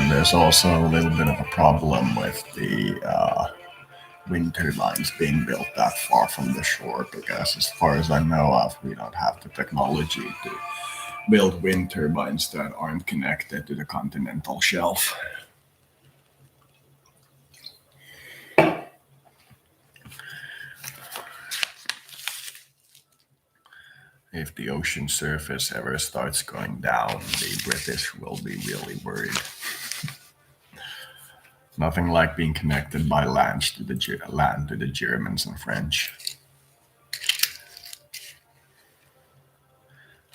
And there's also a little bit of a problem with the wind turbines being built that far from the shore because, as far as I know of, we don't have the technology to build wind turbines that aren't connected to the continental shelf. If the ocean surface ever starts going down, the British will be really worried. Nothing like being connected by land to the Germans and French.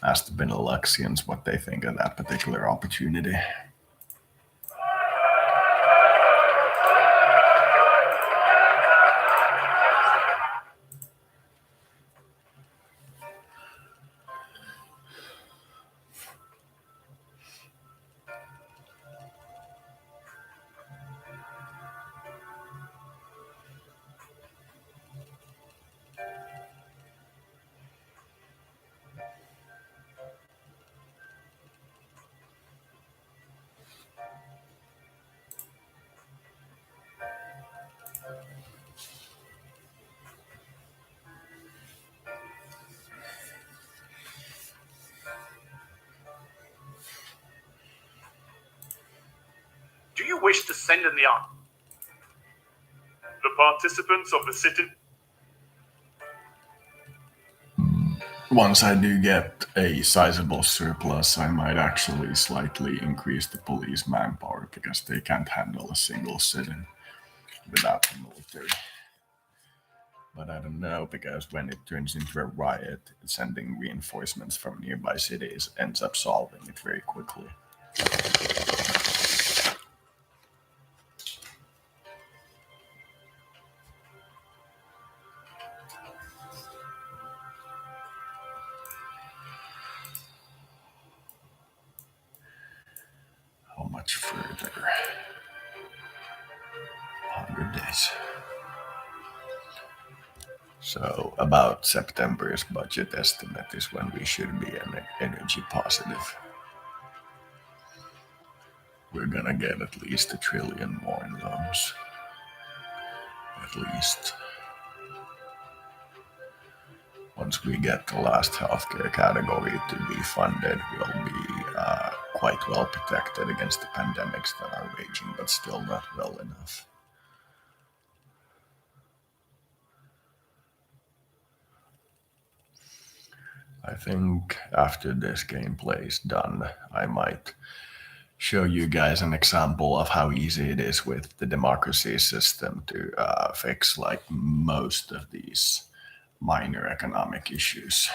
Ask the Beneluxians what they think of that particular opportunity. Do you wish to send in the army? The participants of the sit-in. Once I do get a sizable surplus, I might actually slightly increase the police manpower because they can't handle a single sit-in without the military. But I don't know, because when it turns into a riot, sending reinforcements from nearby cities ends up solving it very quickly. How much further? 100 days. So about September's budget estimate is when we should be energy positive. We're gonna get at least $1 trillion more in loans. At least. Once we get the last healthcare category to be funded, we'll be quite well protected against the pandemics that are raging, but still not well enough. I think after this gameplay is done, I might show you guys an example of how easy it is with the democracy system to fix like most of these minor economic issues.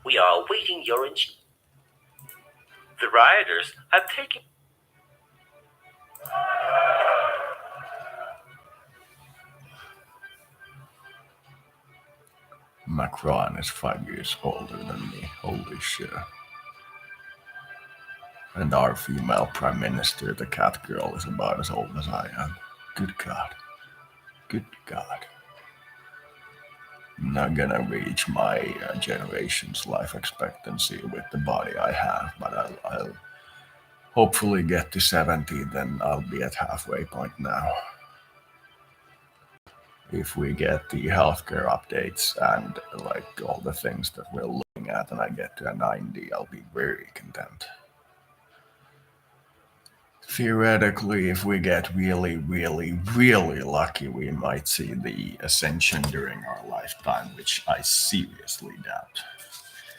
We are awaiting your The rioters have taken. Macron is 5 years older than me. Holy shit. And our female prime minister, the cat girl, is about as old as I am. Good God. Good God. I'm not gonna reach my generation's life expectancy with the body I have, but I'll hopefully get to 70, then I'll be at halfway point now. If we get the healthcare updates and like all the things that we're looking at and I get to a 90, I'll be very content. Theoretically, if we get really, really, really lucky, we might see the ascension during our lifetime, which I seriously doubt.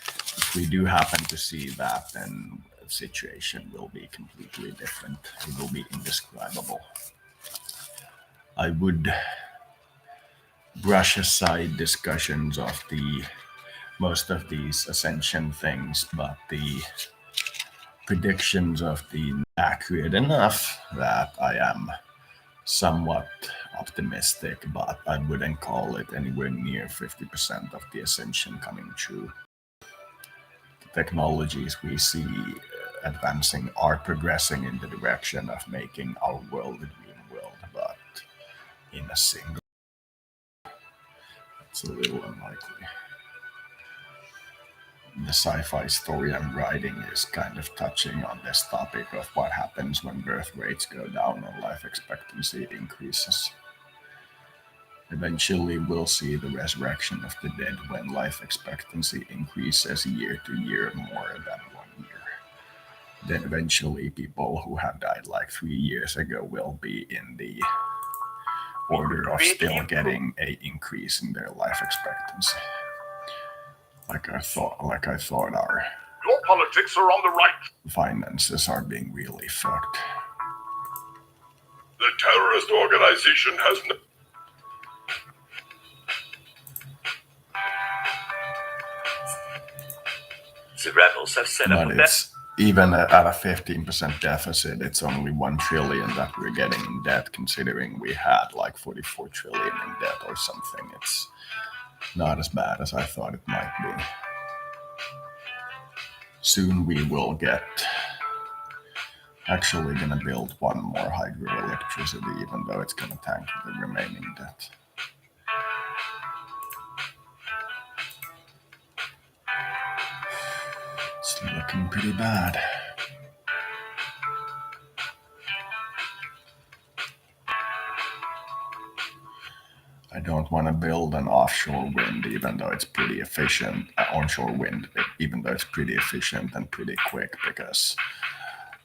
If we do happen to see that, then the situation will be completely different. It will be indescribable. I would brush aside discussions of most of these ascension things, but the predictions of the accurate enough that I am somewhat optimistic, but I wouldn't call it anywhere near 50% of the ascension coming true. The technologies we see advancing are progressing in the direction of making our world a dream world, but in a single, it's a little unlikely. The sci-fi story I'm writing is kind of touching on this topic of what happens when birth rates go down and life expectancy increases. Eventually, we'll see the resurrection of the dead when life expectancy increases year to year more than 1 year. Then eventually, people who have died like 3 years ago will be in the order of still getting a increase in their life expectancy. Like I thought our Your politics are on the right. finances are being really fucked. The terrorist organization has no. The rebels have set up But a it's even at a 15% deficit, it's only 1 trillion that we're getting in debt, considering we had like 44 trillion in debt or something. It's not as bad as I thought it might be. Soon we will get actually gonna build one more hydroelectricity, even though it's gonna tank the remaining debt. It's looking pretty bad. I don't want to build an offshore wind, even though it's pretty efficient, onshore wind, even though it's pretty efficient and pretty quick, because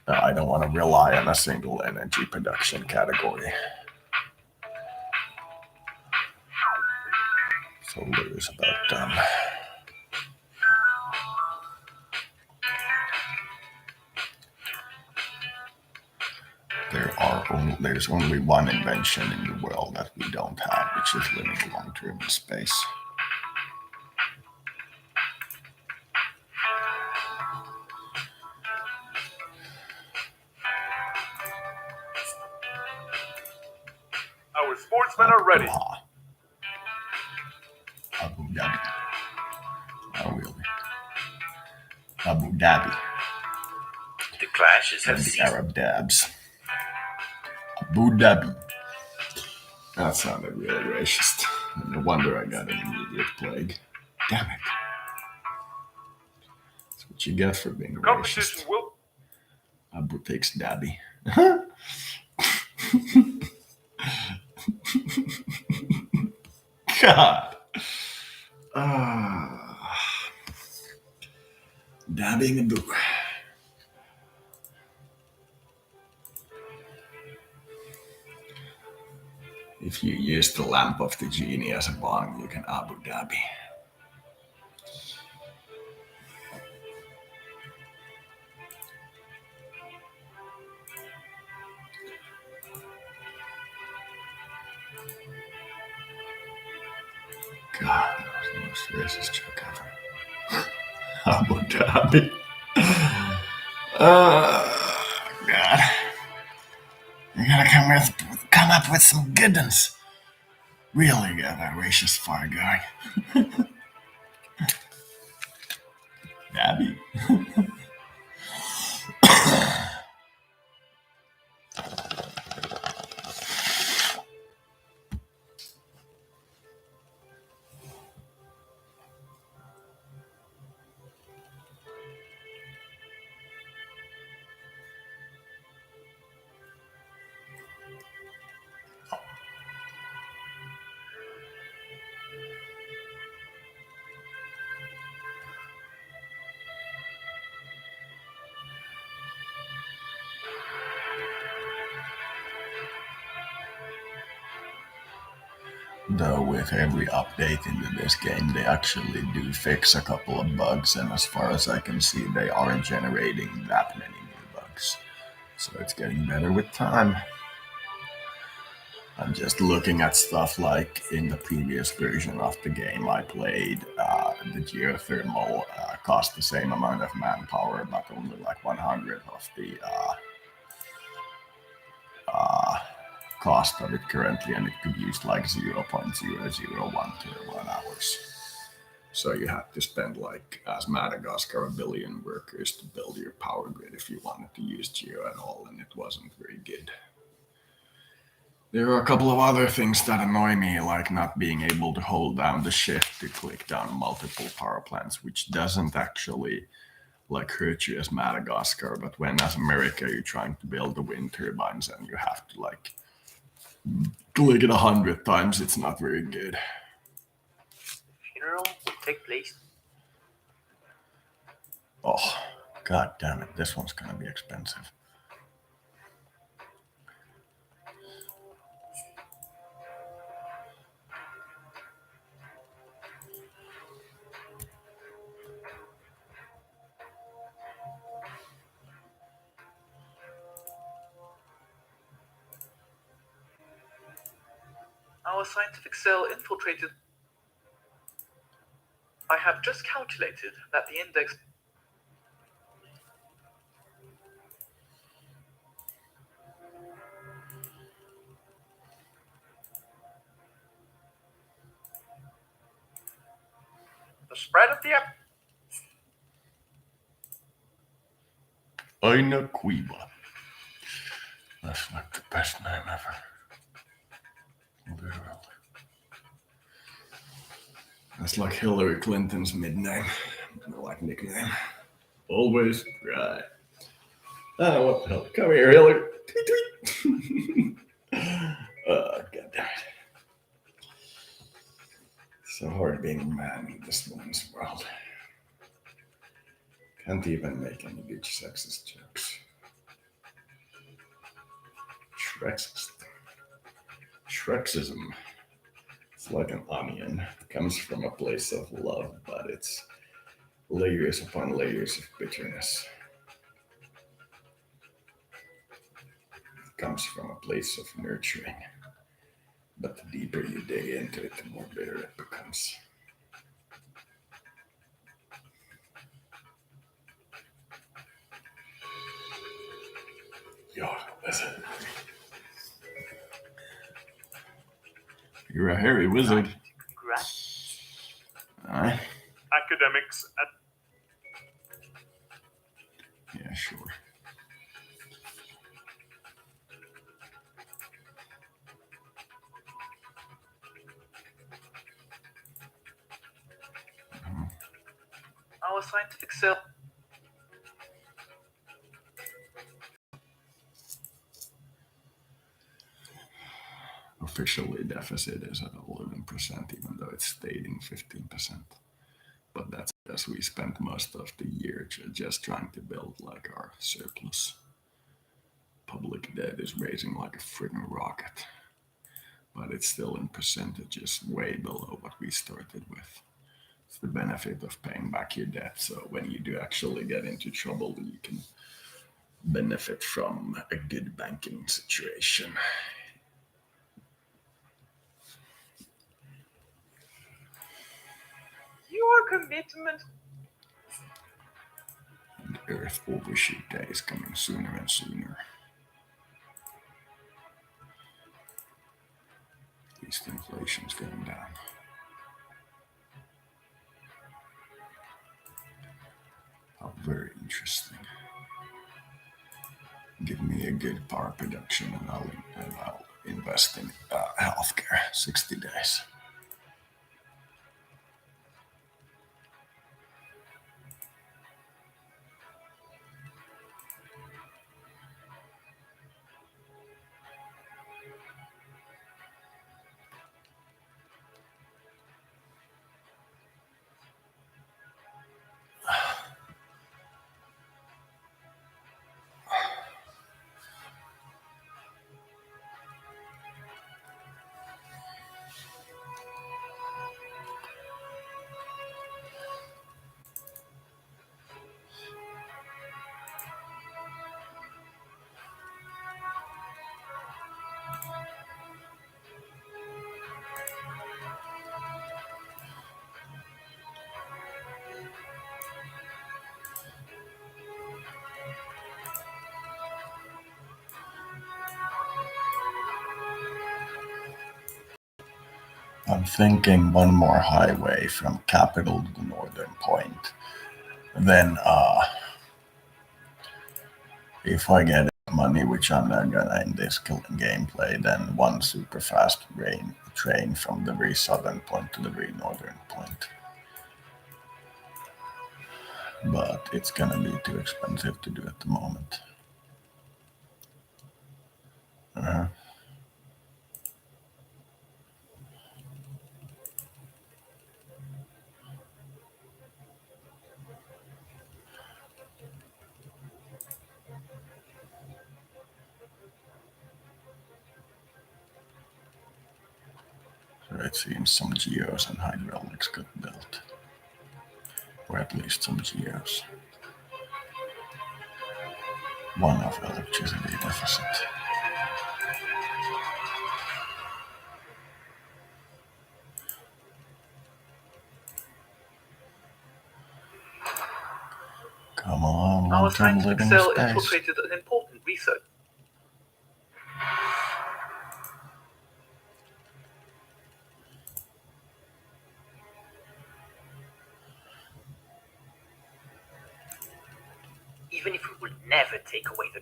I don't want to rely on a single energy production category. Solar is about done. There's only one invention in the world that we don't have, which is living long-term in space. Our sportsmen are ready. Doha. Abu Dhabi. Oh, really? Abu Dhabi. The clashes have And the ceased. Arab dabs. Abu Dhabi. That sounded really racist. No wonder I got an immediate plague. Damn it. That's what you get for being a Competition racist. will. Abu takes Dhabi. God. Dabbing Abu. If you use the lamp of the genie as a bong, you can Abu Dhabi. God, that was the most racist joke ever. Abu Dhabi. God. You gotta come up with some good ones. Really get that racist far going. Dhabi. Though with every update into this game, they actually do fix a couple of bugs, and as far as I can see, they aren't generating that many new bugs. So it's getting better with time. I'm just looking at stuff like in the previous version of the game I played, the geothermal cost the same amount of manpower, but only like 100 of the cost of it currently, and it could use like 0.001 terawatt hours. So you had to spend like as Madagascar a billion workers to build your power grid if you wanted to use geo at all, and it wasn't very good. There are a couple of other things that annoy me, like not being able to hold down the shift to click down multiple power plants, which doesn't actually like hurt you as Madagascar, but when as America you're trying to build the wind turbines and you have to like click it 100 times, it's not very good. Funeral will take place. Oh, god damn it, this one's gonna be expensive. Our scientific cell infiltrated. I have just calculated that the index. The spread of the Aina Kuiva. That's like the best name ever. Literally. That's like Hillary Clinton's mid-name, like nickname. Always right. Oh, what the hell? Come here, Hillary. Tweet, tweet. God damn it. So hard being a man in this woman's world. Can't even make any good sexist jokes. Shrexist. Shrexism. It's like an onion. It comes from a place of love, but it's layers upon layers of bitterness. It comes from a place of nurturing, but the deeper you dig into it, the more bitter it becomes. You're a wizard. You're a hairy wizard. Congrats. Aye. Academics and Yeah, sure. Our scientific cell. Officially, deficit is at 11%, even though it's stating 15%. But that's because we spent most of the year just trying to build like our surplus. Public debt is raising like a friggin' rocket, but it's still in percentages way below what we started with. It's the benefit of paying back your debt, so when you do actually get into trouble, you can benefit from a good banking situation. Your commitment. And Earth overshoot day is coming sooner and sooner. At least inflation's going down. How very interesting. Give me a good power production and I'll invest in healthcare. 60 days. I'm thinking one more highway from capital to the northern point. Then, if I get money, which I'm not gonna in this gameplay, then one super fast train from the very southern point to the very northern point. But it's gonna be too expensive to do at the moment. Uh-huh. So it seems some geos and hydraulics got built. Or at least some geos. One of electricity deficit. Come on, Our long-term scientific living cell space. infiltrated an important research. Even if we would never take away the.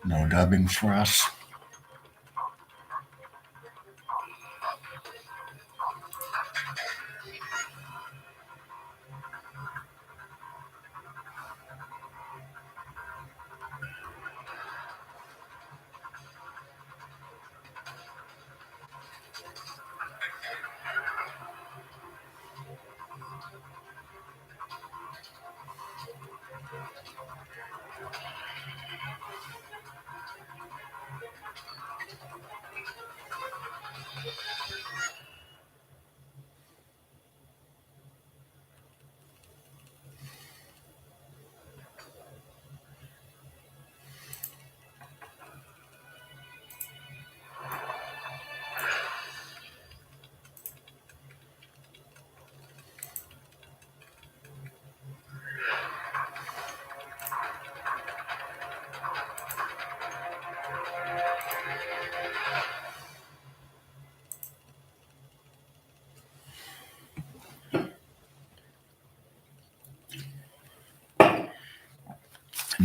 No dubbing for us.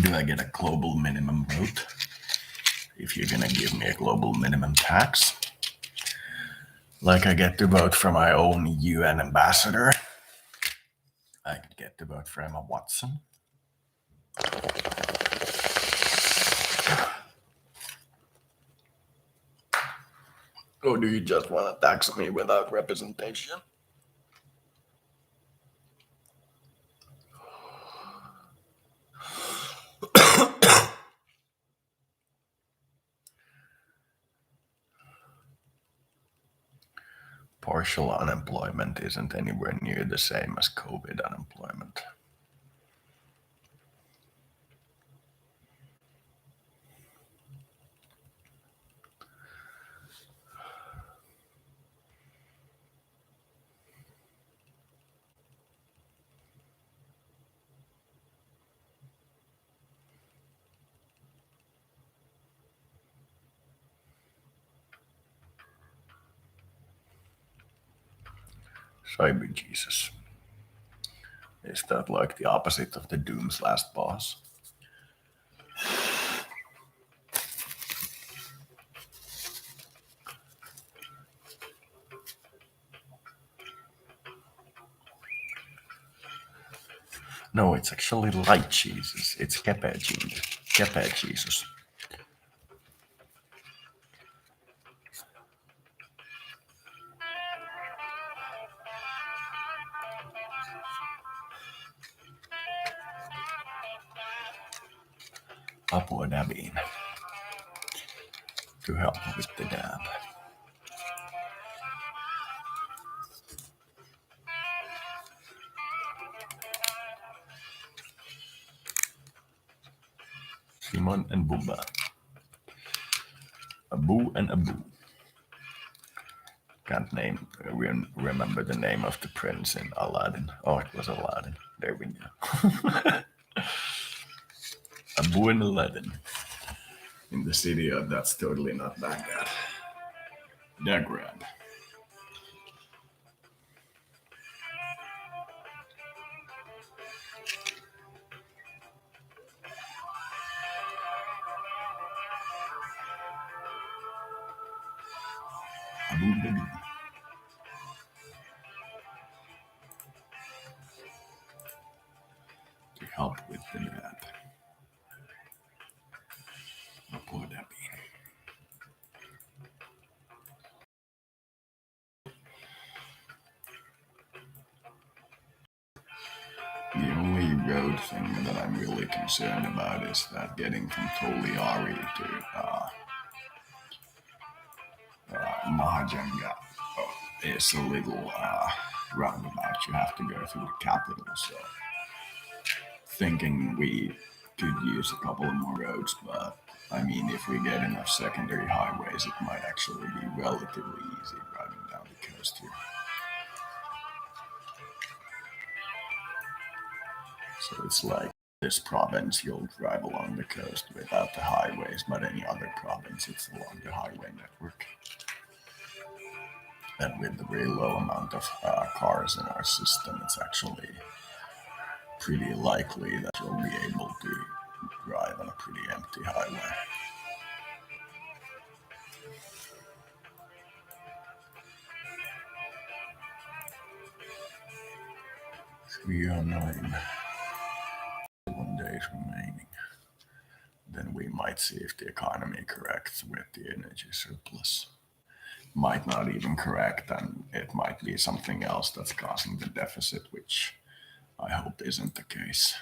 Do I get a global minimum vote? If you're gonna give me a global minimum tax, like I get to vote for my own UN ambassador, I could get to vote for Emma Watson. Or do you just want to tax me without representation? Partial unemployment isn't anywhere near the same as COVID unemployment. Cyber Jesus. Is that like the opposite of the Doom's last boss? No, it's actually light Jesus. It's Kepe Jesus. Apua Dabiin to help with the dab. Simon and Bubba. Abu and Abu. Can't remember the name of the prince in Aladdin. Oh, it was Aladdin. There we go. Abu and Aladdin. In the city, that's totally not Baghdad. Dagrab. Abu Dhabi. To help with the map. Abu Dhabi. The only road thing that I'm really concerned about is that getting from Toliari to Mahajanga is a little roundabout. You have to go through the capital, so thinking we could use a couple of more roads, but I mean, if we get enough secondary highways, it might actually be relatively easy driving down the coast here. So it's like this province, you'll drive along the coast without the highways, but any other province, it's along the highway network. And with the very low amount of cars in our system, it's actually pretty likely that you'll be able to drive on a pretty empty highway. 309. 1 days remaining. Then we might see if the economy corrects with the energy surplus. Might not even correct, and it might be something else that's causing the deficit, which I hope isn't the case.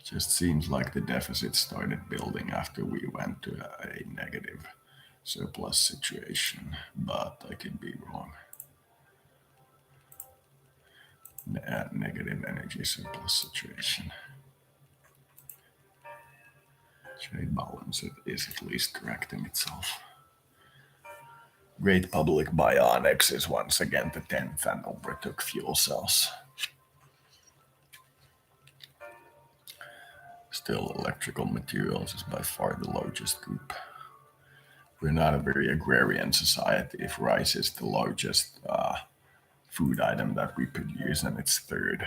Just seems like the deficit started building after we went to a negative surplus situation, but I could be wrong. Negative energy surplus situation. Trade balance is at least correcting itself. Great Public Bionics is once again the 10th and overtook fuel cells. Still, electrical materials is by far the largest group. We're not a very agrarian society if rice is the largest food item that we produce, and it's third.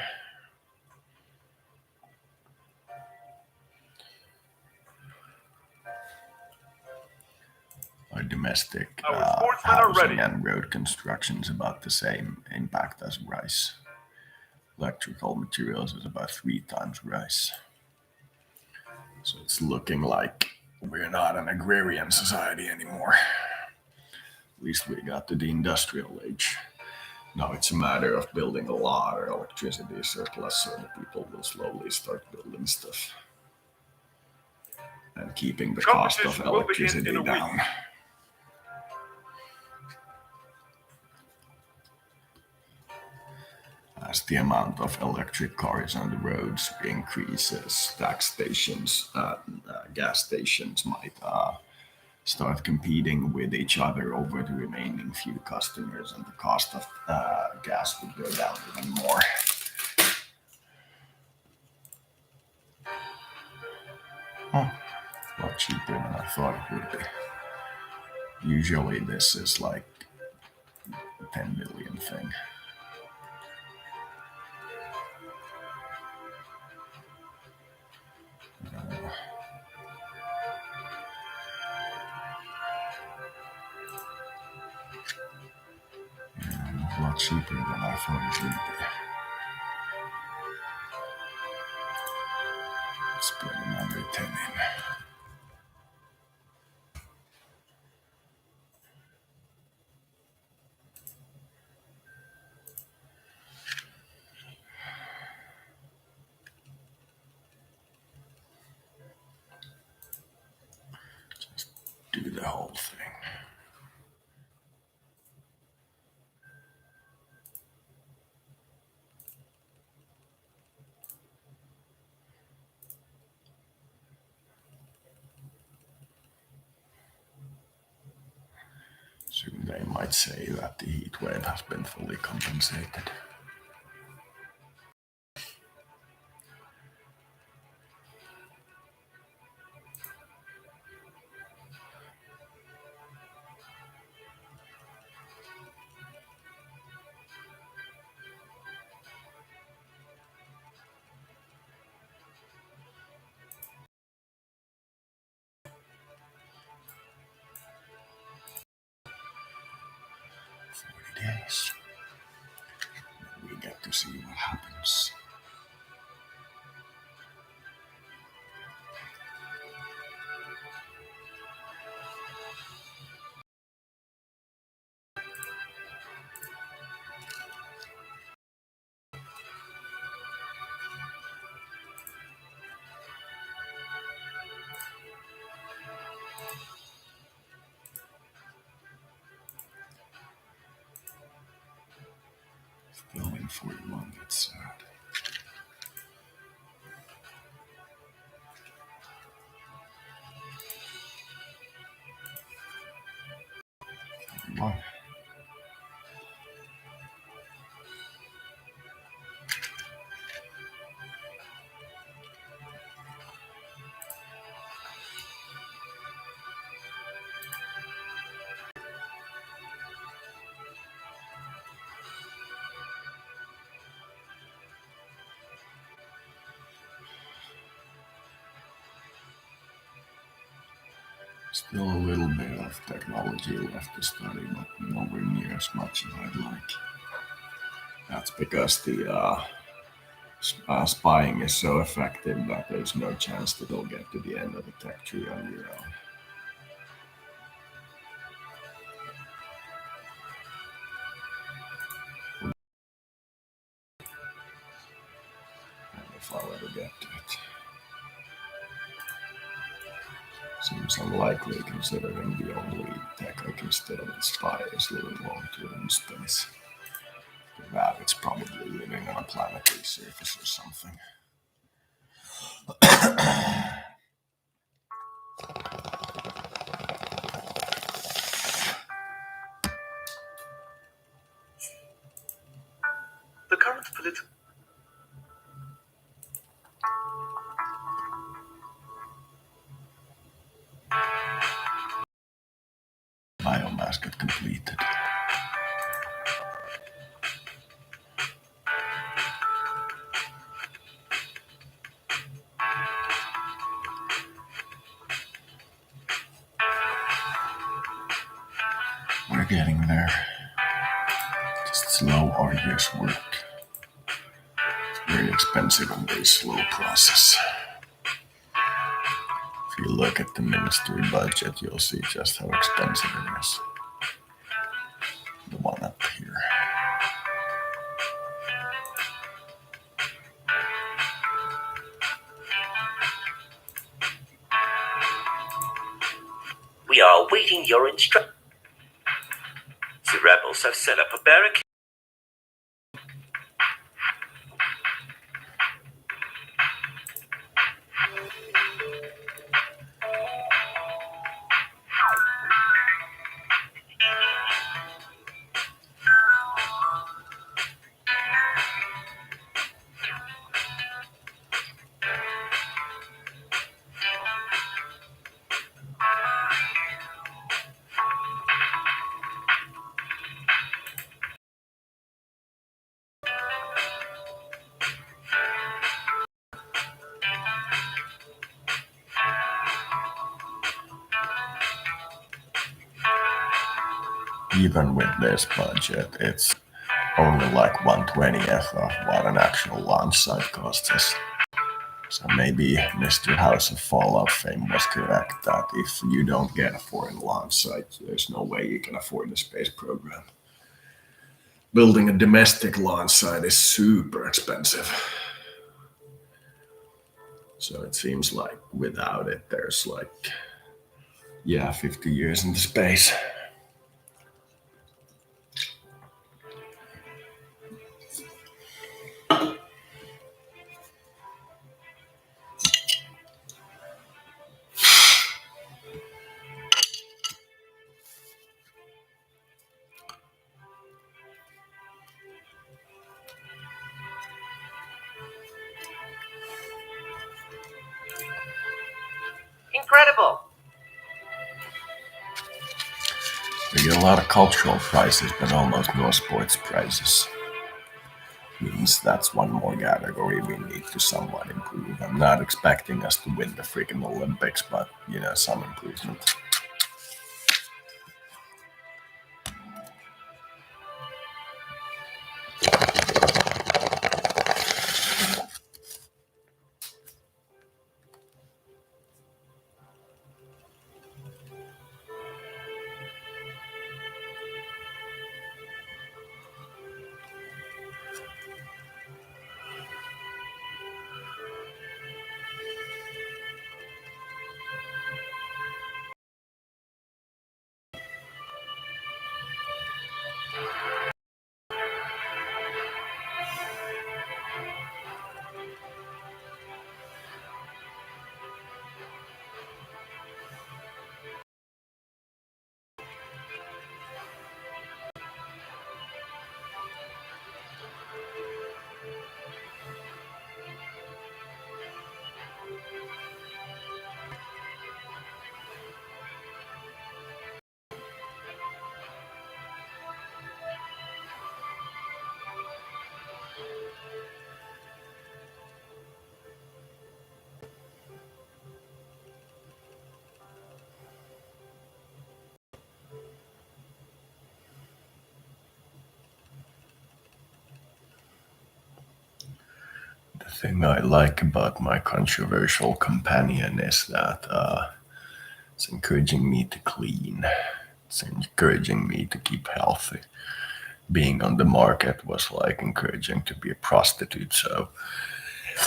Our domestic housing and road construction is about the same impact as rice. Electrical materials is about 3 times rice. So it's looking like we're not an agrarian society anymore. At least we got to the industrial age. Now it's a matter of building a lot of electricity surplus so that people will slowly start building stuff and keeping the cost of electricity down. As the amount of electric cars on the roads increases, gas stations might start competing with each other over the remaining few customers, and the cost of gas would go down even more. A lot cheaper than I thought it would be. Usually this is like a 10 million thing. A lot cheaper than I thought it would be. Let's put another 10 in. Just do the whole thing. they might say that the heat wave has been fully compensated. Days. We get to see what happens. Still in 41, that's sad. One. Still a little bit of technology left to study, but nowhere near as much as I'd like. That's because the spying is so effective that there's no chance that they'll get to the end of the tech tree on your own. And if I'll ever get to it. Seems unlikely considering the only tech I can still inspire is living long-term in space. For that, it's probably living on a planetary surface or something. The current political Biomass got completed. We're getting there. Just slow, arduous work. It's very expensive and very slow process. If you look at the ministry budget, you'll see just how expensive it is. The one up here. We are awaiting your instruction. The rebels have set up a barricade. Even with this budget, it's only like 1/20th of what an actual launch site costs us. So maybe Mr. House of Fallout fame was correct that if you don't get a foreign launch site, there's no way you can afford the space program. Building a domestic launch site is super expensive. So it seems like without it, there's 50 years into space. incredible. We get a lot of cultural prizes, but almost no sports prizes. Means that's one more category we need to somewhat improve. I'm not expecting us to win the freaking Olympics, but some improvement. The thing I like about my controversial companion is that it's encouraging me to clean. It's encouraging me to keep healthy. Being on the market was like encouraging to be a prostitute. So,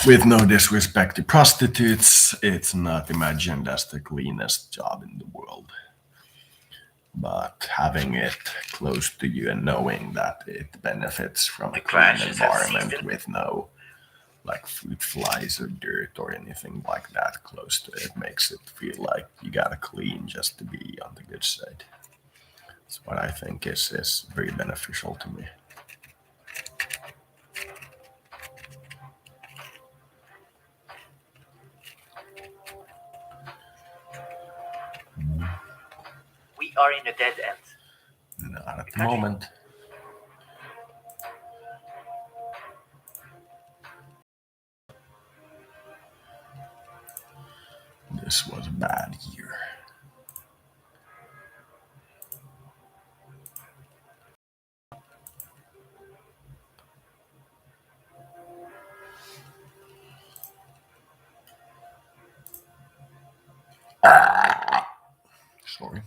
with no disrespect to prostitutes, it's not imagined as the cleanest job in the world. But having it close to you and knowing that it benefits from The a clean crashes have ceased environment in with no like fruit flies or dirt or anything like that close to it makes it feel like you gotta clean just to be on the good side. That's what I think is very beneficial to me. We are in a dead end. Not at the country- moment. This was a bad year. Sorry.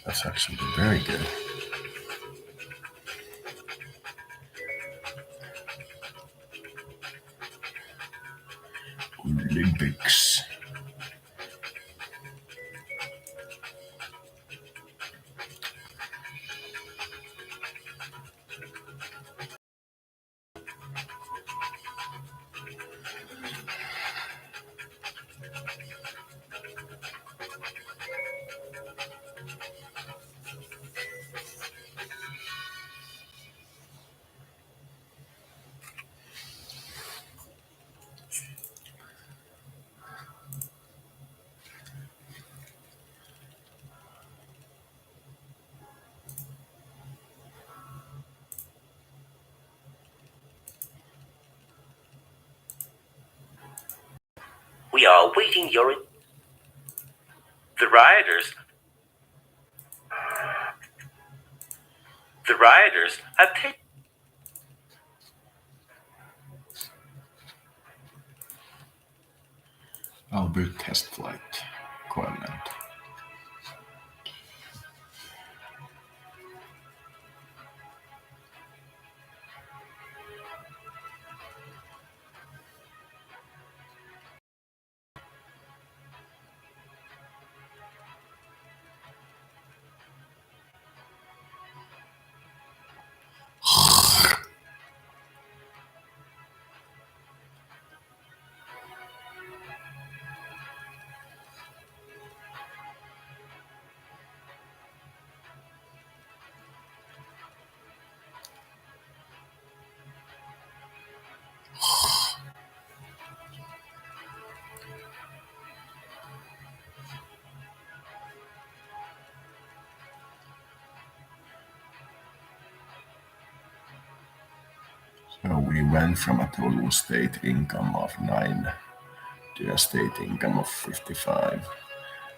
That's actually very good. Olympics. We are awaiting your. The rioters. The rioters have taken. Albert test flight. Requirement. So we went from a total state income of 9 to a state income of 55,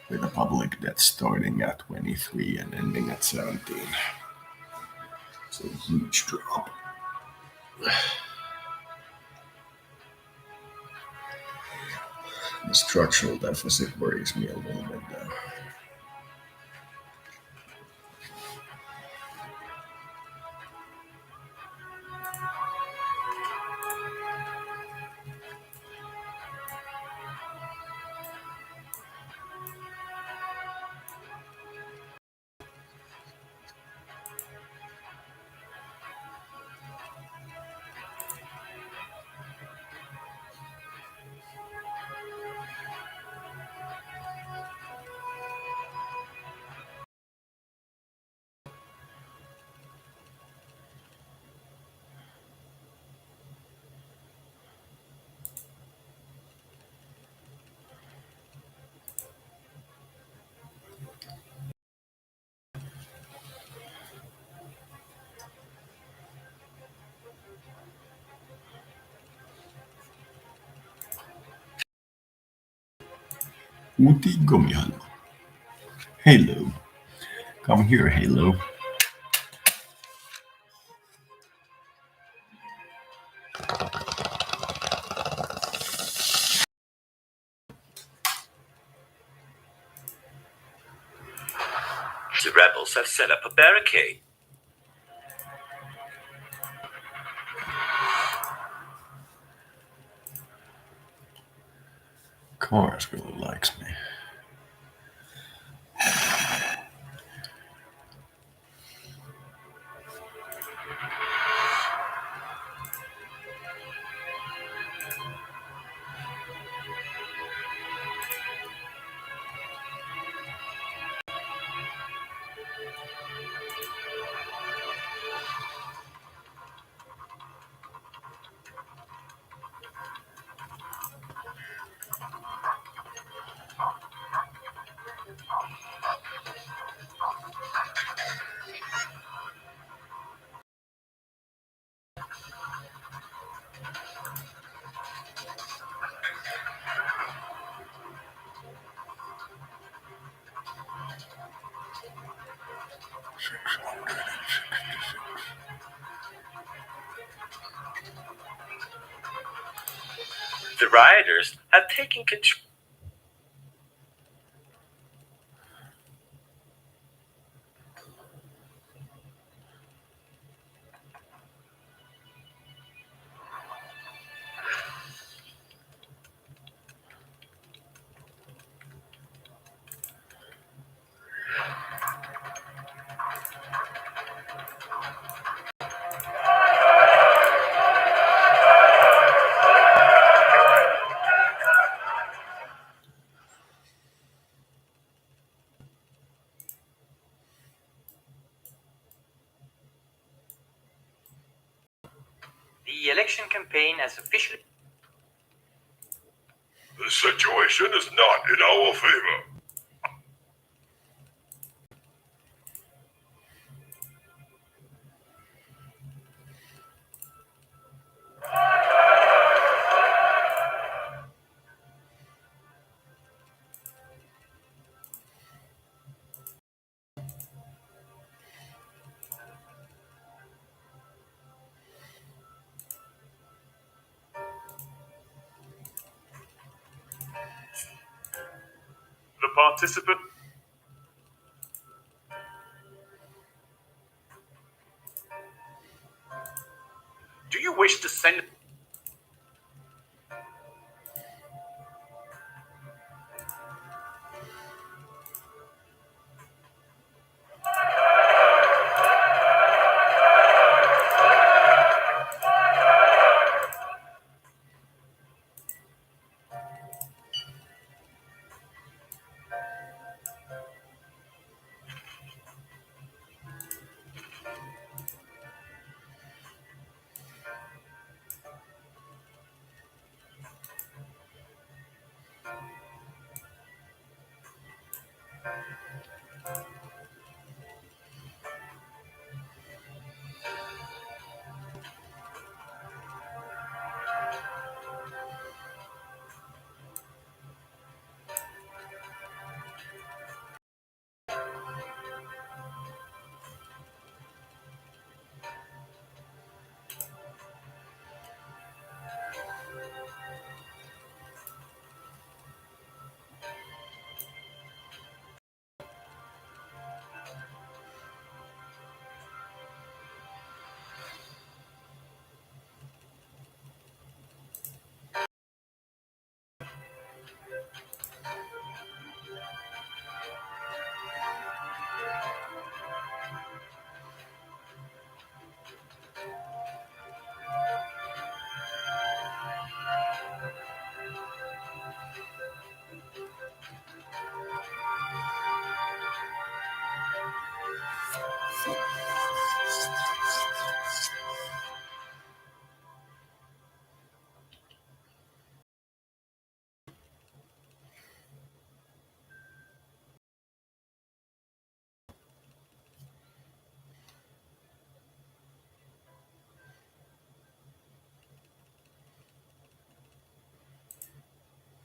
with a public debt starting at 23 and ending at 17. It's a huge drop. The structural deficit worries me a little bit though. Uti Gomihalo. Halo. Come here, Halo. The rebels have set up a barricade. Cars really likes me. The rioters have taken control. The election campaign has officially. The situation is not in our favor. participant. Do you wish to send?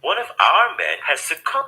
One of our men has succumbed.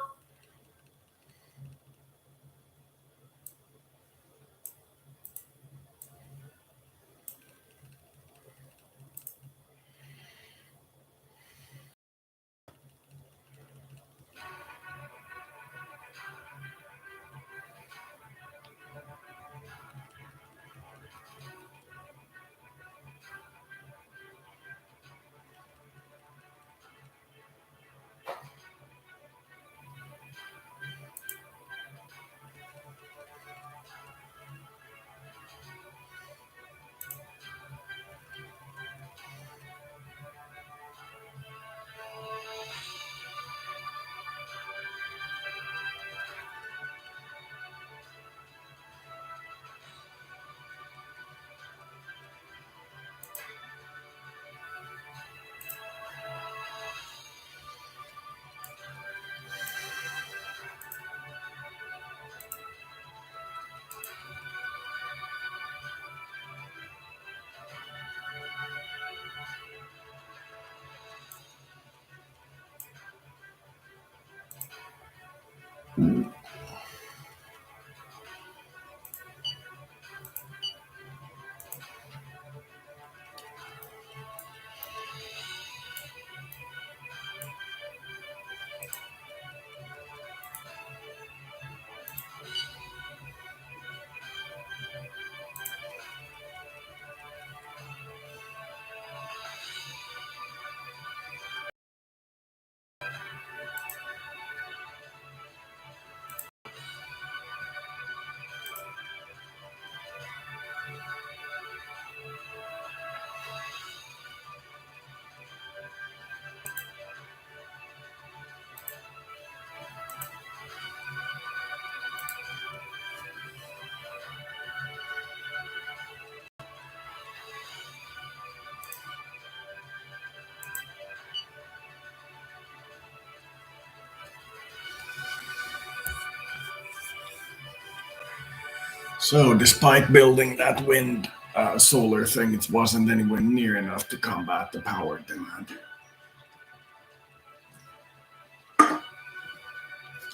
So, despite building that wind solar thing, it wasn't anywhere near enough to combat the power demand.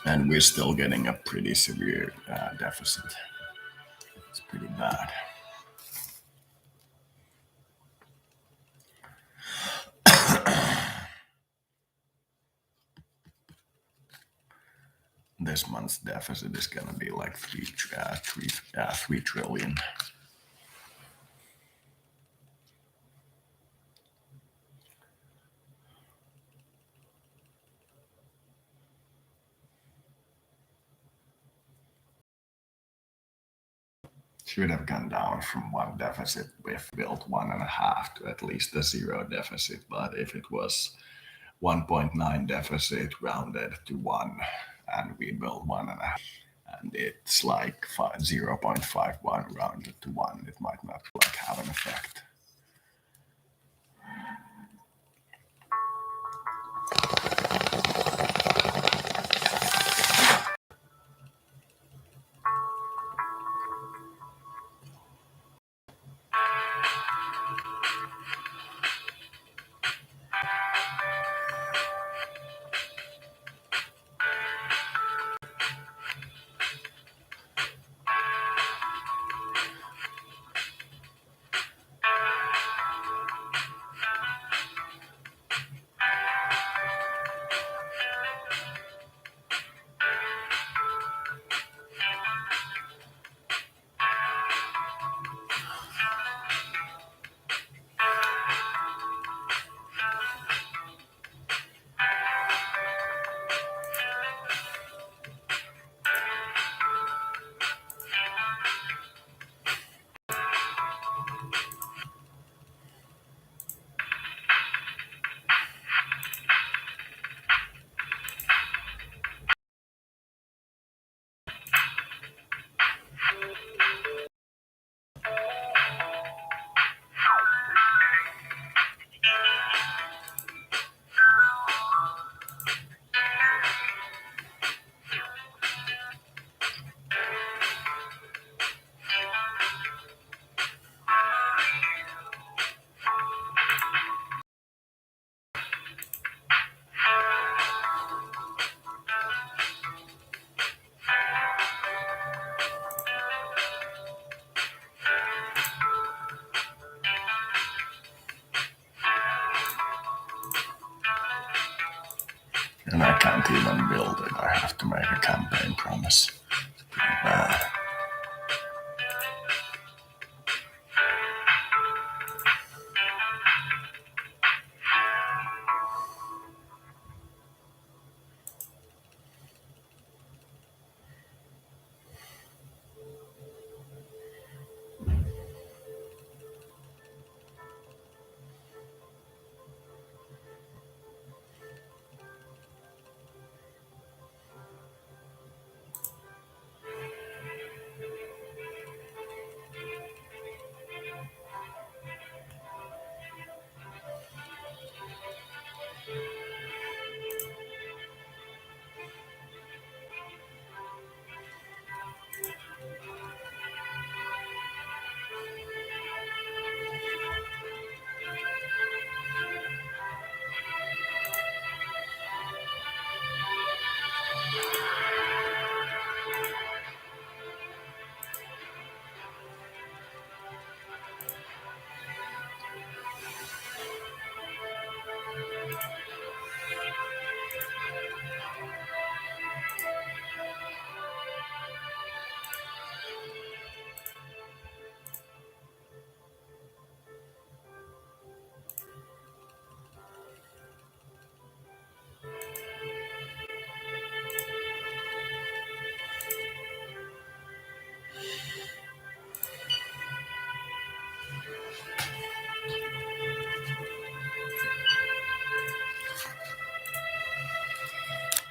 And we're still getting a pretty severe deficit. It's pretty bad. this month's deficit is gonna be like 3 trillion. Should have gone down from one deficit. We've built 1.5 to at least a zero deficit. But if it was 1.9 deficit rounded to 1, and we built 1.5, and it's like 0.51 rounded to 1, it might not like have an effect. And I can't even build it. I have to make a campaign promise.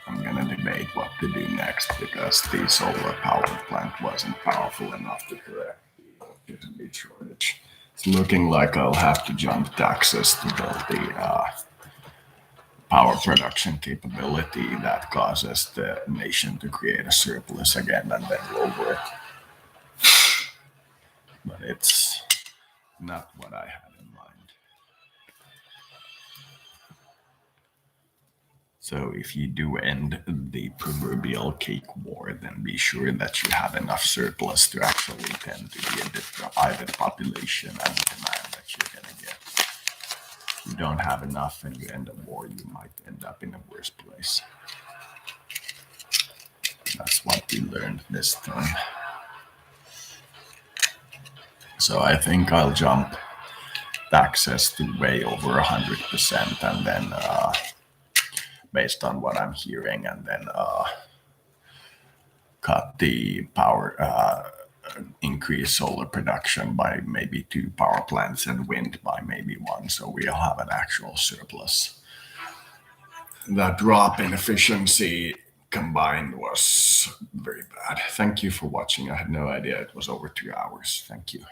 I'm gonna debate what to do next because the solar power plant wasn't powerful enough to correct the electricity shortage. It's looking like I'll have to jump taxes to build the power production capability that causes the nation to create a surplus again and then lower it. But it's not what I had in mind. So if you do end the proverbial cake war, then be sure that you have enough surplus to actually tend to the private population and the demand that you're going to get. If you don't have enough and you end a war, you might end up in a worse place. learned this time. So I think I'll jump taxes to way over 100%, and then based on what I'm hearing, and then cut the power, increase solar production by maybe 2 power plants and wind by maybe 1. So we'll have an actual surplus. That drop in efficiency combined was very bad. Thank you for watching. I had no idea it was over 2 hours. Thank you.